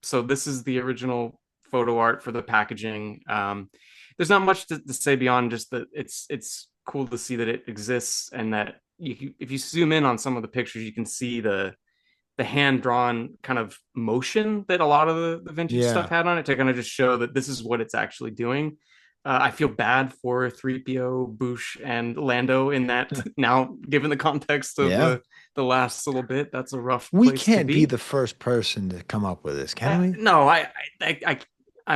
So this is the original photo art for the packaging. There's not much to say beyond just that it's cool to see that it exists and that if you zoom in on some of the pictures, you can see the hand drawn kind of motion that a lot of the vintage stuff Yeah. had on it to kind of just show that this is what it's actually doing. I feel bad for 3PO, Boosh, and Lando in that now, given the context of Yeah. the last little bit, that's a rough We place to can't be be. the first person to come up with this, can we? No, I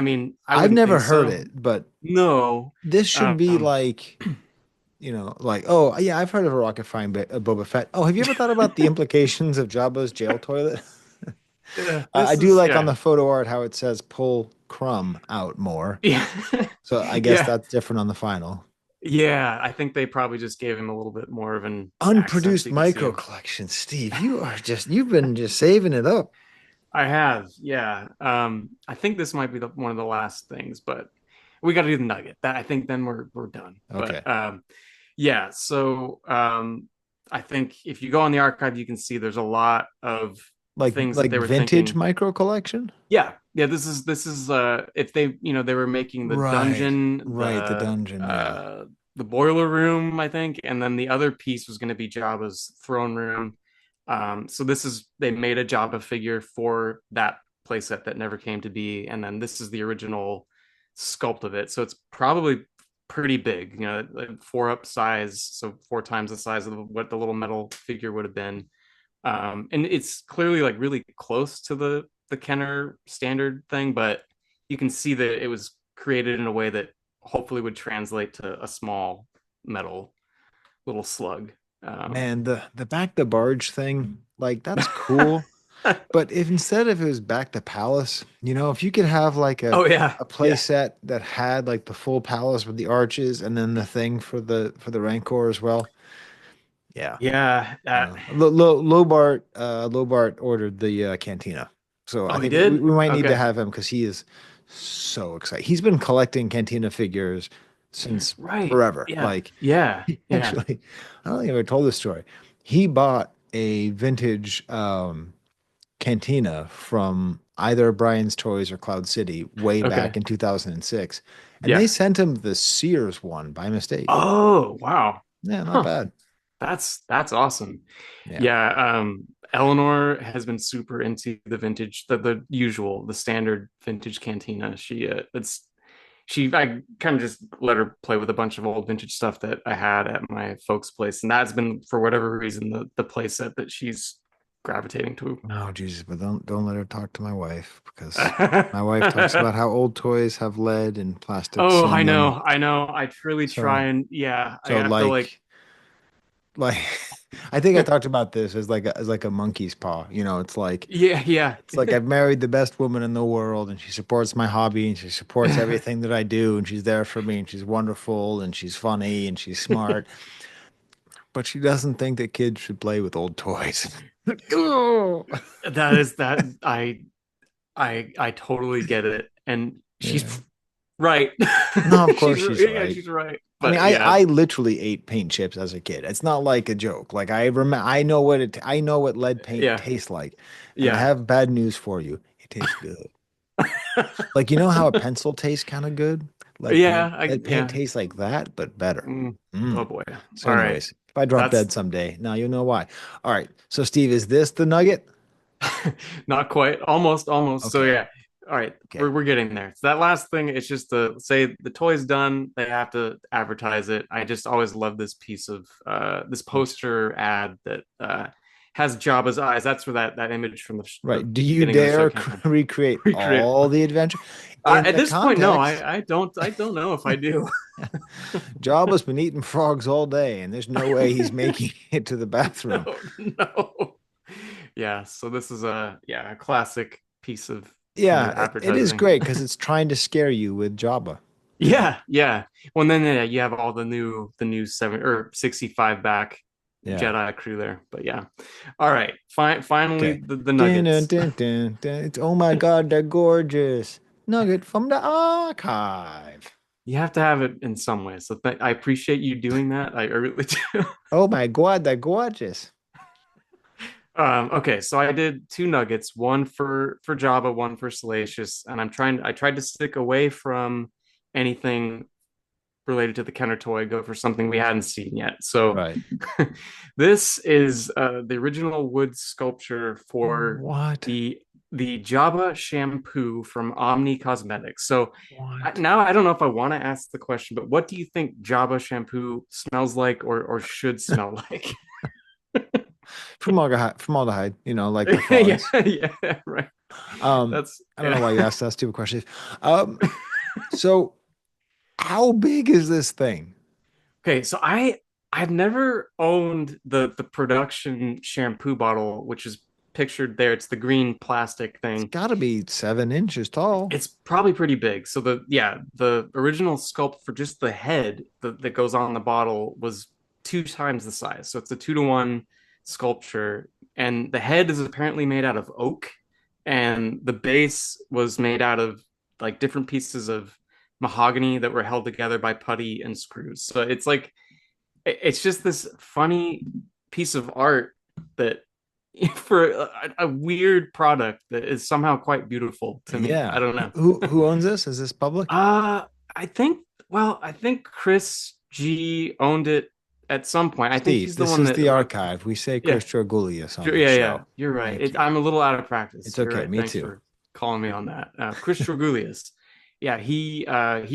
mean, I I've wouldn't never think heard so. it, but No, this should be um, like, like, oh, yeah, I've heard of a rocket flying Boba Fett. Oh, have you ever thought about the implications of Jabba's jail toilet? yeah, I this do is like on yeah, the photo art how it says pull crumb out more. yeah, So I guess yeah, that's different on the final. yeah. I think they probably just gave him a little bit more of an accent so Unproduced you could see micro him. collection. Steve, you've been just saving it up. I have, yeah. I think this might be one of the last things, but we got to do the nugget. That I think then we're done. Okay. But yeah. So I think if you go on the archive, you can see there's a lot of things that Like they were vintage thinking. micro collection? Yeah, yeah. This is if they were making the Right. dungeon, Right, the dungeon, yeah. the boiler room, I think, and then the other piece was going to be Jabba's throne room. So they made a Jabba figure for that playset that never came to be, and then this is the original sculpt of it. So it's probably pretty big, like four up size, so four times the size of what the little metal figure would have been. And it's clearly like really close to the Kenner standard thing, but you can see that it was created in a way that hopefully would translate to a small metal little slug. Man, the back the barge thing, like that's cool. But if it was back to palace, if you could have like Oh yeah, a play yeah, set that had like the full palace with the arches and then the thing for the Rancor as well. Yeah. yeah. Lobart ordered the Cantina. So I Oh, he think did. we might need to Okay, have him because he is so excited. He's been collecting Cantina figures since right. forever. Yeah, Like yeah, yeah. actually, I don't think I ever told this story. He bought a vintage Cantina from either Brian's Toys or Cloud City way back Okay, in 2006, and they yeah. sent him the Sears one by mistake. Oh wow, Yeah, not huh? bad. That's awesome. Yeah. Yeah, Eleanor has been super into the vintage, the usual, the standard vintage cantina. She it's I kind of just let her play with a bunch of old vintage stuff that I had at my folks' place, and that's been for whatever reason the play set that she's gravitating to. Oh, Jesus, but don't let her talk to my wife because my wife talks about how old toys have lead and plastics Oh, in them. I know. I truly try So and yeah, I so have to like like I think I talked about this as like a monkey's paw. yeah, yeah. It's like I've married the best woman in the world and she supports my hobby and she supports everything that I do and she's there for me and she's wonderful and she's funny and she's smart, but she doesn't think that kids should play with old toys. Oh. That is that I totally get it. And Yeah. she's right. No, of course She's she's yeah, right. she's right. I mean, But I yeah, I literally ate paint chips as a kid. It's not like a joke. Like I know what lead paint yeah, tastes like. And I yeah. have bad news for you. It tastes good. Like you know how a pencil tastes kind of good? Lead paint. Yeah, Lead paint yeah. tastes like that, but better. Mm. Oh Mm. boy. So All right. anyways, if I drop That's dead someday, now you know why. All right. So Steve, is this the nugget? not quite. Almost, almost. So Okay. yeah. All right. Okay. We're getting there. So that last thing, it's just to say the toy's done. They have to advertise it. I just always love this piece of this poster ad that has Jabba's eyes. That's where that image from the Right. Do you beginning of the show dare came from. recreate Recreate. all the adventure in At the this point, no, context? I don't know if I do. Jabba's been eating frogs all day, and there's no way he's making it to the No, bathroom. no. Yeah, so this is a classic piece of Yeah, it is advertising. great because it's trying to scare you with Jabba. Yeah, Yeah, yeah. Well, then yeah, you have all the new 7 or 65 back yeah. Jedi crew there. But yeah. All right. Finally Okay. the Dun, dun, nuggets. dun, dun, dun. It's oh my God, they're gorgeous. Nugget from the archive. You have to have it in some way. So I appreciate you doing that. I really do. Oh my God, they're gorgeous. Okay, so I did two nuggets, one for Java, one for Salacious, and I tried to stick away from anything related to the Kenner toy, go for something we hadn't seen yet. So Right. this is the original wood sculpture for What? the the Jabba shampoo from Omni Cosmetics. So What? now I don't know if I want to ask the question, but what do you think Jabba shampoo smells like or should smell like? Formaldehyde, like the Yeah, frogs. yeah, right. Um, That's I don't know yeah. why you asked that stupid question. Um, so how big is this thing? Okay, so I've never owned the production shampoo bottle, which is pictured there. It's the green plastic It's thing. got to be 7 inches tall. It's probably pretty big. So the original sculpt for just the head that goes on the bottle was 2 times the size. So it's a 2-to-1 sculpture, and the head is apparently made out of oak, and the base was made out of like different pieces of mahogany that were held together by putty and screws. So it's like it's just this funny piece of art that for a weird product that is somehow quite beautiful to me. I Yeah. don't know. Who owns this? Is this public? Uh I think I think Chris G owned it at some point. I think Steve, he's the this one is that the archive. We say yeah. Chris Georgoulias on this Yeah, yeah. show. You're right. Thank you. I'm a little out of practice. It's You're okay. right. Me Thanks too. for calling me on that. Chris Georgoulias. Yeah, he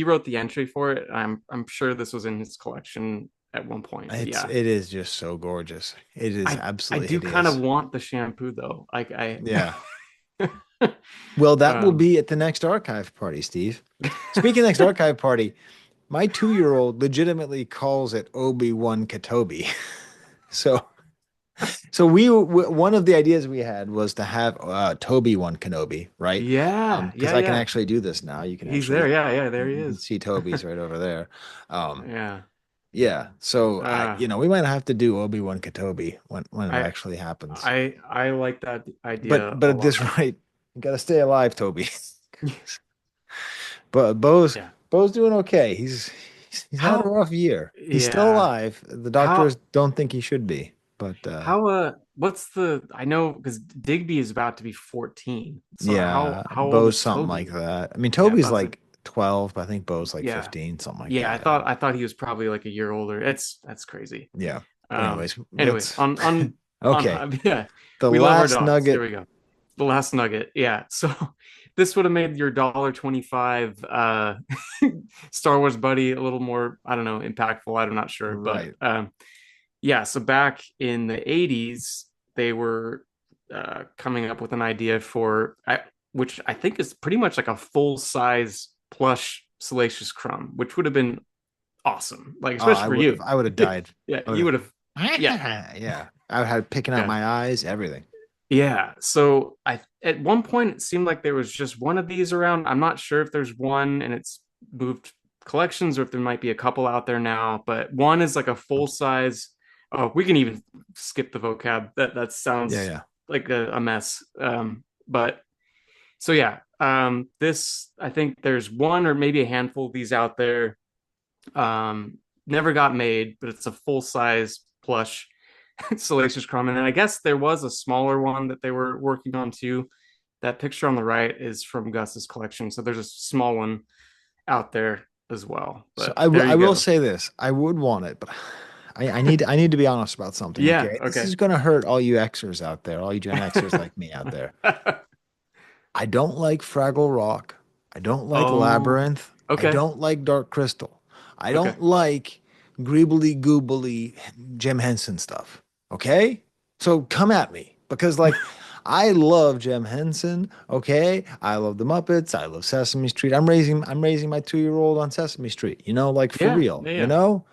wrote the entry for it. I'm sure this was in his collection at one point. But yeah, It is just so gorgeous. It is I absolutely do kind of hideous. want the shampoo though. Like I Yeah. Well, that will um be at the next archive party, Steve. Speaking of next archive party, my 2-year-old legitimately calls it Obi-Wan Kenobi. So, so one of the ideas we had was to have Toby One Kenobi, right? yeah, Because yeah, I can yeah. actually do this now. You can He's there. actually Yeah, yeah, there he you can is. see Toby's right over there. Um, Yeah. yeah. So Uh we might have to do Obi-Wan Kenobi when it I actually happens. I like that But idea but a at this lot. rate, you gotta stay alive, Toby. But Bo's doing okay. He's had a How rough year. He's still yeah. alive. The doctors How don't think he should be, but what's the I know because Digby is about to be 14. So yeah, how old Bo's is something like Toby? that. I mean, Yeah, I Toby's thought so. like 12, but I think Bo's like Yeah. 15, something like Yeah, that. I thought he was probably like a year older. That's crazy. Yeah. But anyways, Anyway, let's on okay. yeah, The we love our last dogs. Here nugget. we go. The last nugget. Yeah. So this would have made your $1.25 Star Wars buddy a little more, I don't know, impactful. I'm not sure, but Right. yeah. So back in the '80s, they were coming up with an idea which I think is pretty much like a full size plush Salacious Crumb, which would have been awesome, like Oh, especially for you. I would have died. Yeah, I would you have, would have. Yeah, yeah. I would have picking out yeah. my eyes, everything. Yeah. So I at one point it seemed like there was just one of these around. I'm not sure if there's one and it's moved collections or if there might be a couple out there now, but one is like a full size. Oh, we can even skip the vocab. That Yeah, sounds yeah. like a mess. But so yeah, this I think there's one or maybe a handful of these out there. Never got made, but it's a full size plush Salacious Crumb. And then I guess there was a smaller one that they were working on too. That picture on the right is from Gus's collection. So there's a small one out there as well. So But there I you will go. say this. I would want it, but I need to be honest about something, Yeah. okay? This Okay. is gonna hurt all you Xers out there, all you Gen Xers like me out there. I don't like Fraggle Rock. I don't like Oh, Labyrinth. I okay. don't like Dark Crystal. I Okay. don't like greebly goobly Jim Henson stuff. Okay? So come at me because like I love Jim Henson, okay? I love the Muppets. I love Sesame Street. I'm raising my 2 year old on Sesame Street, like for Yeah. real, Yeah. you Yeah. know?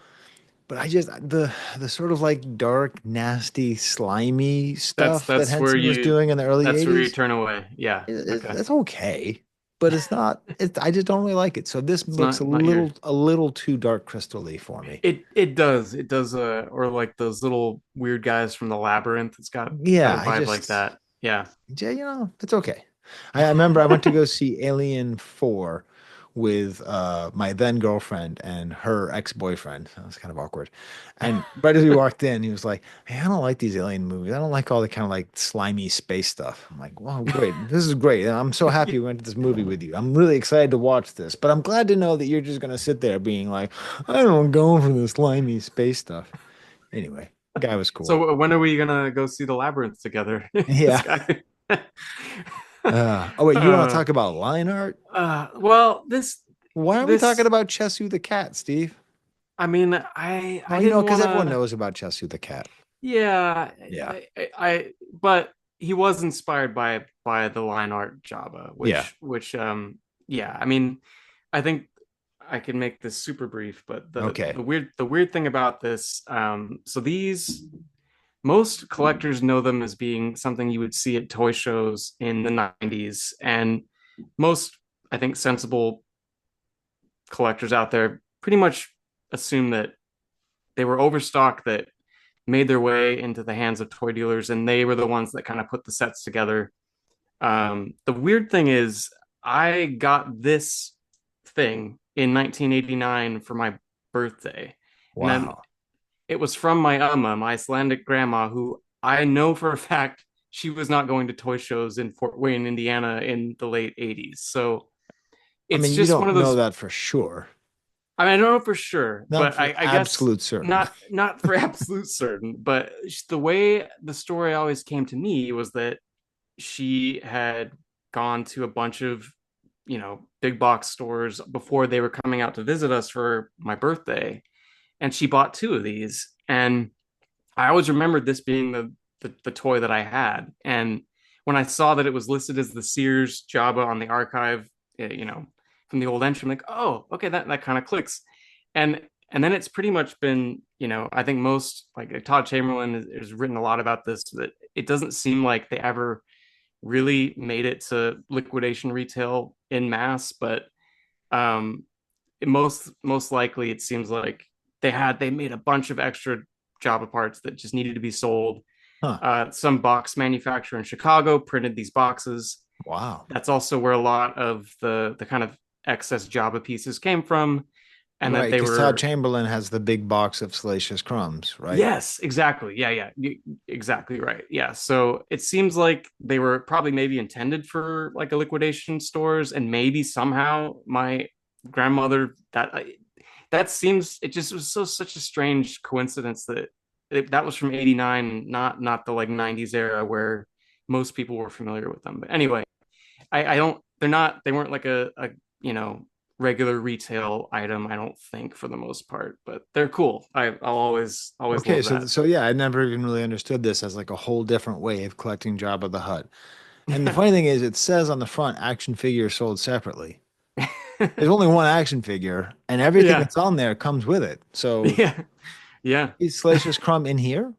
But I just the sort of like dark, nasty, slimy That's stuff that that's where Henson was you doing in the early that's where you 80s turn away. Yeah. Okay. it's okay, but it's not. I just don't really like it. So this It's looks not your a little too dark crystal-y for me. it does or like those little weird guys from the labyrinth. It's got Yeah, a vibe like that. Yeah. yeah, it's okay. I remember I went to go see Alien 4 with my then girlfriend and her ex-boyfriend. That was kind of awkward. And right as we walked in, he was like, "Hey, I don't like these alien movies. I don't like all the kind of like slimy space stuff." I'm like, "Well, great. This is great. And I'm so happy we went to this movie with you. I'm really excited to watch this. But I'm glad to know that you're just gonna sit there being like, I don't go for the slimy space stuff." Anyway, guy was cool. So when are we gonna go see the labyrinth together? This Yeah. guy. Oh wait, you want to uh, talk about line art? well, this Why aren't we talking this about Chesu the cat, Steve? I mean, I Oh, didn't because want everyone to. knows about Chesu the cat. Yeah, Yeah. but he was inspired by the line art Jabba, Yeah. which yeah, I mean, I think I can make this super brief, but Okay. the weird thing about this, so these most collectors know them as being something you would see at toy shows in the '90s, and most I think sensible collectors out there pretty much assume that they were overstock that made their way into the hands of toy dealers, and they were the ones that kind of put the sets together. The weird thing is, I got this thing in 1989 for my birthday, and then Wow. it was from my my Icelandic grandma, who I know for a fact she was not going to toy shows in Fort Wayne, Indiana, in the late '80s. So I it's mean, you just one don't of know those. that for sure. I mean, I don't know for sure, Not but for I guess absolute certain. not for absolute certain. But the way the story always came to me was that she had gone to a bunch of big box stores before they were coming out to visit us for my birthday, and she bought two of these. And I always remembered this being the toy that I had. And when I saw that it was listed as the Sears Jabba on the archive, from the old entry, I'm like, oh, okay, that kind of clicks. And and then it's pretty much been, I think most like Todd Chamberlain has written a lot about this, that it doesn't seem like they ever really made it to liquidation retail in mass, but um, most likely it seems like they made a bunch of extra Java parts that just needed to be sold. Huh. Some box manufacturer in Chicago printed these boxes. Wow. That's also where a lot of the kind of excess Java pieces came from, and that Right, they because Todd were. Chamberlain has the big box of Salacious Crumbs, right? Yes, exactly. Yeah, yeah, exactly right. Yeah. So it seems like they were probably maybe intended for like a liquidation stores, and maybe somehow my grandmother that seems it just was such a strange coincidence that that was from '89, not the like '90s era where most people were familiar with them. But anyway, I don't they weren't like a you know regular retail item, I don't think, for the most part, but they're cool. I'll always Okay, love so that. so yeah, I never even really understood this as like a whole different way of collecting Jabba the Hutt. And the funny thing is, it says on the front, action figures sold separately. There's only one action figure, and everything Yeah. that's on there comes with it. So Yeah. Yeah. is Slash's Crumb in here?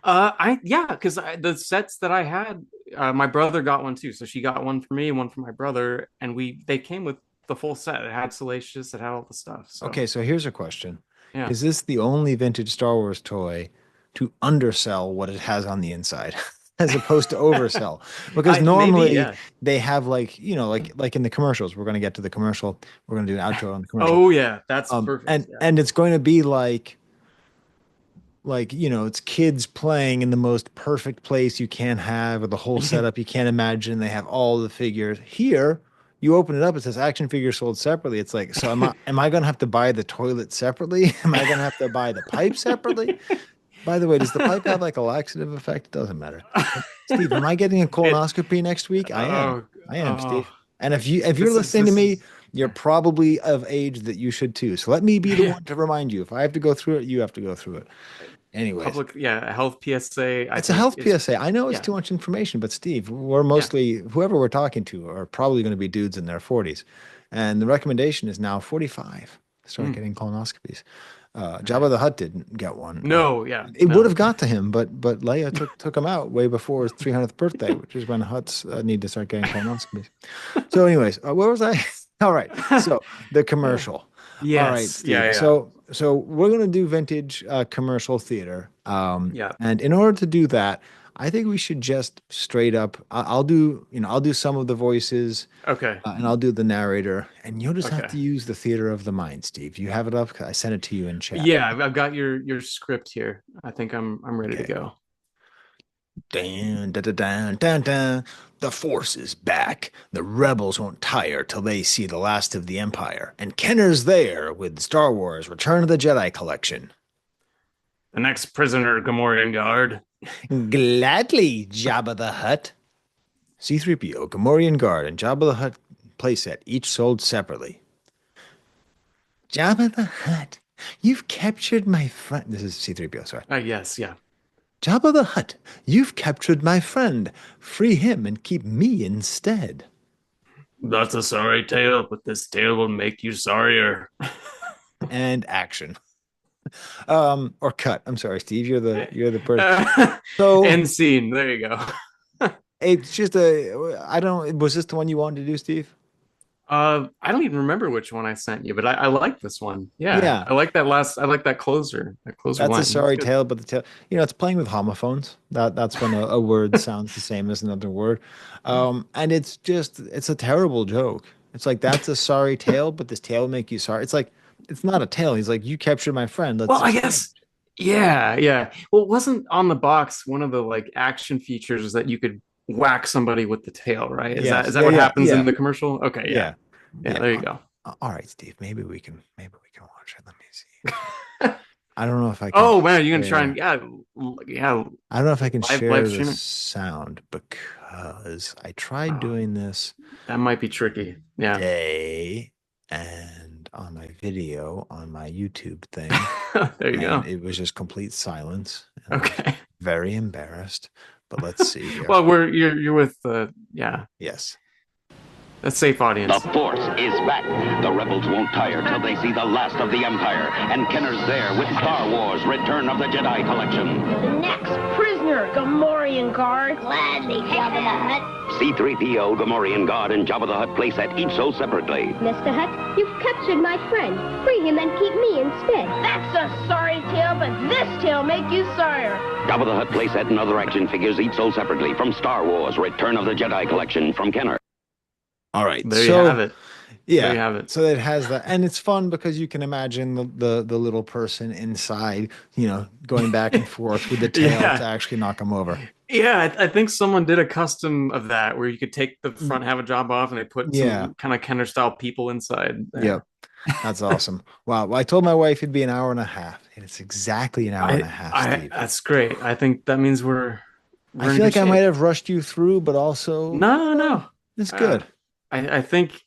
I yeah, because the sets that I had, my brother got one too. So she got one for me and one for my brother, and they came with the full set. It had Salacious, it had all the stuff. So Okay, so here's a question. yeah, Is this the only vintage Star Wars toy to undersell what it has on the inside as opposed to oversell? Because I maybe normally yeah. they have like, like in the commercials, we're going to get to the commercial. We're going to do an outro on the commercial. Oh yeah, that's perfect. And Yeah. and it's going to be like it's kids playing in the most perfect place you can have with the whole setup you can't imagine. They have all the figures. Here you open it up, it says action figures sold separately. It's like, so am I gonna have to buy the toilet separately? Am I gonna have to buy the pipe separately? By the way, does the pipe have like a laxative effect? It doesn't matter. Steve, am I getting a It colonoscopy next week? I am. oh I am, Steve. oh And if you're listening to this me, is you're probably of age that you should too. So let me be the yeah. one to remind you. If I have to go through it, you have to go through it. Anyways, Public, yeah, a health PSA, I it's a think health is PSA. I know it's yeah, too much information, but Steve, we're yeah. mostly whoever we're talking to are probably going to be dudes in their 40s. And the recommendation is now 45 to start Mm, getting colonoscopies. Jabba nice. the Hutt didn't get one. No, yeah, It would no. have got to him, but Leia took him out way before his 300th birthday, which is when Hutts need to start getting colonoscopies. So, anyways, where was I? All right. So the commercial. All right, Yes, Steve. yeah, yeah, So we're gonna do vintage commercial theater. yeah. And in order to do that, I think we should just straight up. I'll do I'll do some of the voices, Okay, and I'll do the narrator, and you'll just have okay. to use the theater of the mind, Steve. You have it up. I sent it to you in chat. Yeah, I've got your script here. I think I'm ready to Okay. go. Dun, dun, dun, dun, dun, dun. The Force is back. The rebels won't tire till they see the last of the Empire. And Kenner's there with Star Wars Return of the Jedi collection. The next prisoner, Gamorrean guard. Gladly, Jabba the Hutt. C-3PO, Gamorrean Guard, and Jabba the Hutt playset, each sold separately. Jabba the Hutt, you've captured my friend. This is C-3PO, sorry. Yes, yeah. Jabba the Hutt, you've captured my friend. Free him and keep me instead. That's a sorry tale, but this tale will make you sorrier. And action. Or cut. I'm sorry, Steve. You're the person. Uh, So End scene. There you go. it's just I don't. Was this the one you wanted to do, Steve? I don't even remember which one I sent you, but I like this one. Yeah, Yeah, I like that last. I like that closer. That closer that's a line. That's sorry good. tale, but the tale, it's playing with homophones. That's when a word sounds the same as another word. And it's a terrible joke. It's like that's a sorry tale, but this tale will make you sorry. It's like it's not a tale. He's like, you captured my friend. Let's Well, I exchange. guess. Yeah, yeah. Well, it wasn't on the box one of the like action features is that you could whack somebody with the tail, right? Is that Yes. is that Yeah. what Yeah. happens in Yeah. the commercial? Okay, yeah. Yeah. Yeah, Yeah. there you go. All right, Steve. Maybe we can watch it. Let me see. I don't know if I can Oh man, you're gonna try and share. yeah, I don't know if I can live share the streaming. sound because I tried Oh, doing this that might be tricky. Yeah. today and on my video on my YouTube thing, There you and go. it was just complete silence, and I was Okay. very embarrassed. But let's see here. Well, you're with yeah, Yes. a safe The audience. Force is back. The rebels won't tire till they see the last of the Empire. And Kenner's there with Star Wars Return of the Jedi collection. The next prisoner, Gamorrean guard. Gladly, Jabba the Hutt. C-3PO, Gamorrean Guard, and Jabba the Hutt playset each sold separately. Mr. Hutt, you've captured my friend. Free him and keep me instead. That's a sorry tale, but this tale make you sorrier. Jabba the Hutt playset and other action figures each sold separately from Star Wars Return of the Jedi collection from Kenner. All right. There you So have it. There yeah. you have it. So it has that, and it's fun because you can imagine the little person inside, going back and forth with the tail Yeah. to actually knock him over. Yeah, I think someone did a custom of that where you could take the front half of job off and they put Yeah. some kind of Kenner style people inside there. Yep. That's awesome. Wow. Well, I told my wife it'd be an hour and a half, and it's exactly an hour and a half, Steve. That's great. I think that means we're I in feel like good I might shape. have rushed you through, but also No, no. it's Uh, good. I think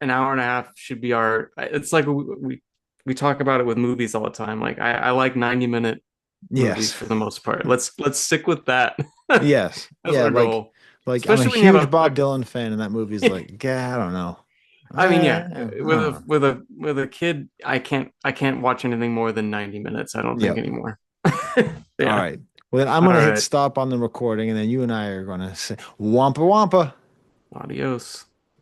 an hour and a half should be our. It's like we talk about it with movies all the time. Like I like 90-minute movies Yes. for the most part. Let's stick with that Yes. as Yeah, our goal. I'm a Especially when you have huge Bob a Dylan fan, and that movie's like, yeah, I don't know. I mean, yeah, I don't with know. a kid, I can't watch anything more than 90 minutes, I don't think Yep. anymore. All Yeah. right. Well, then I'm All gonna hit right. stop on the recording, and then you and I are gonna say wampa wampa. Adios.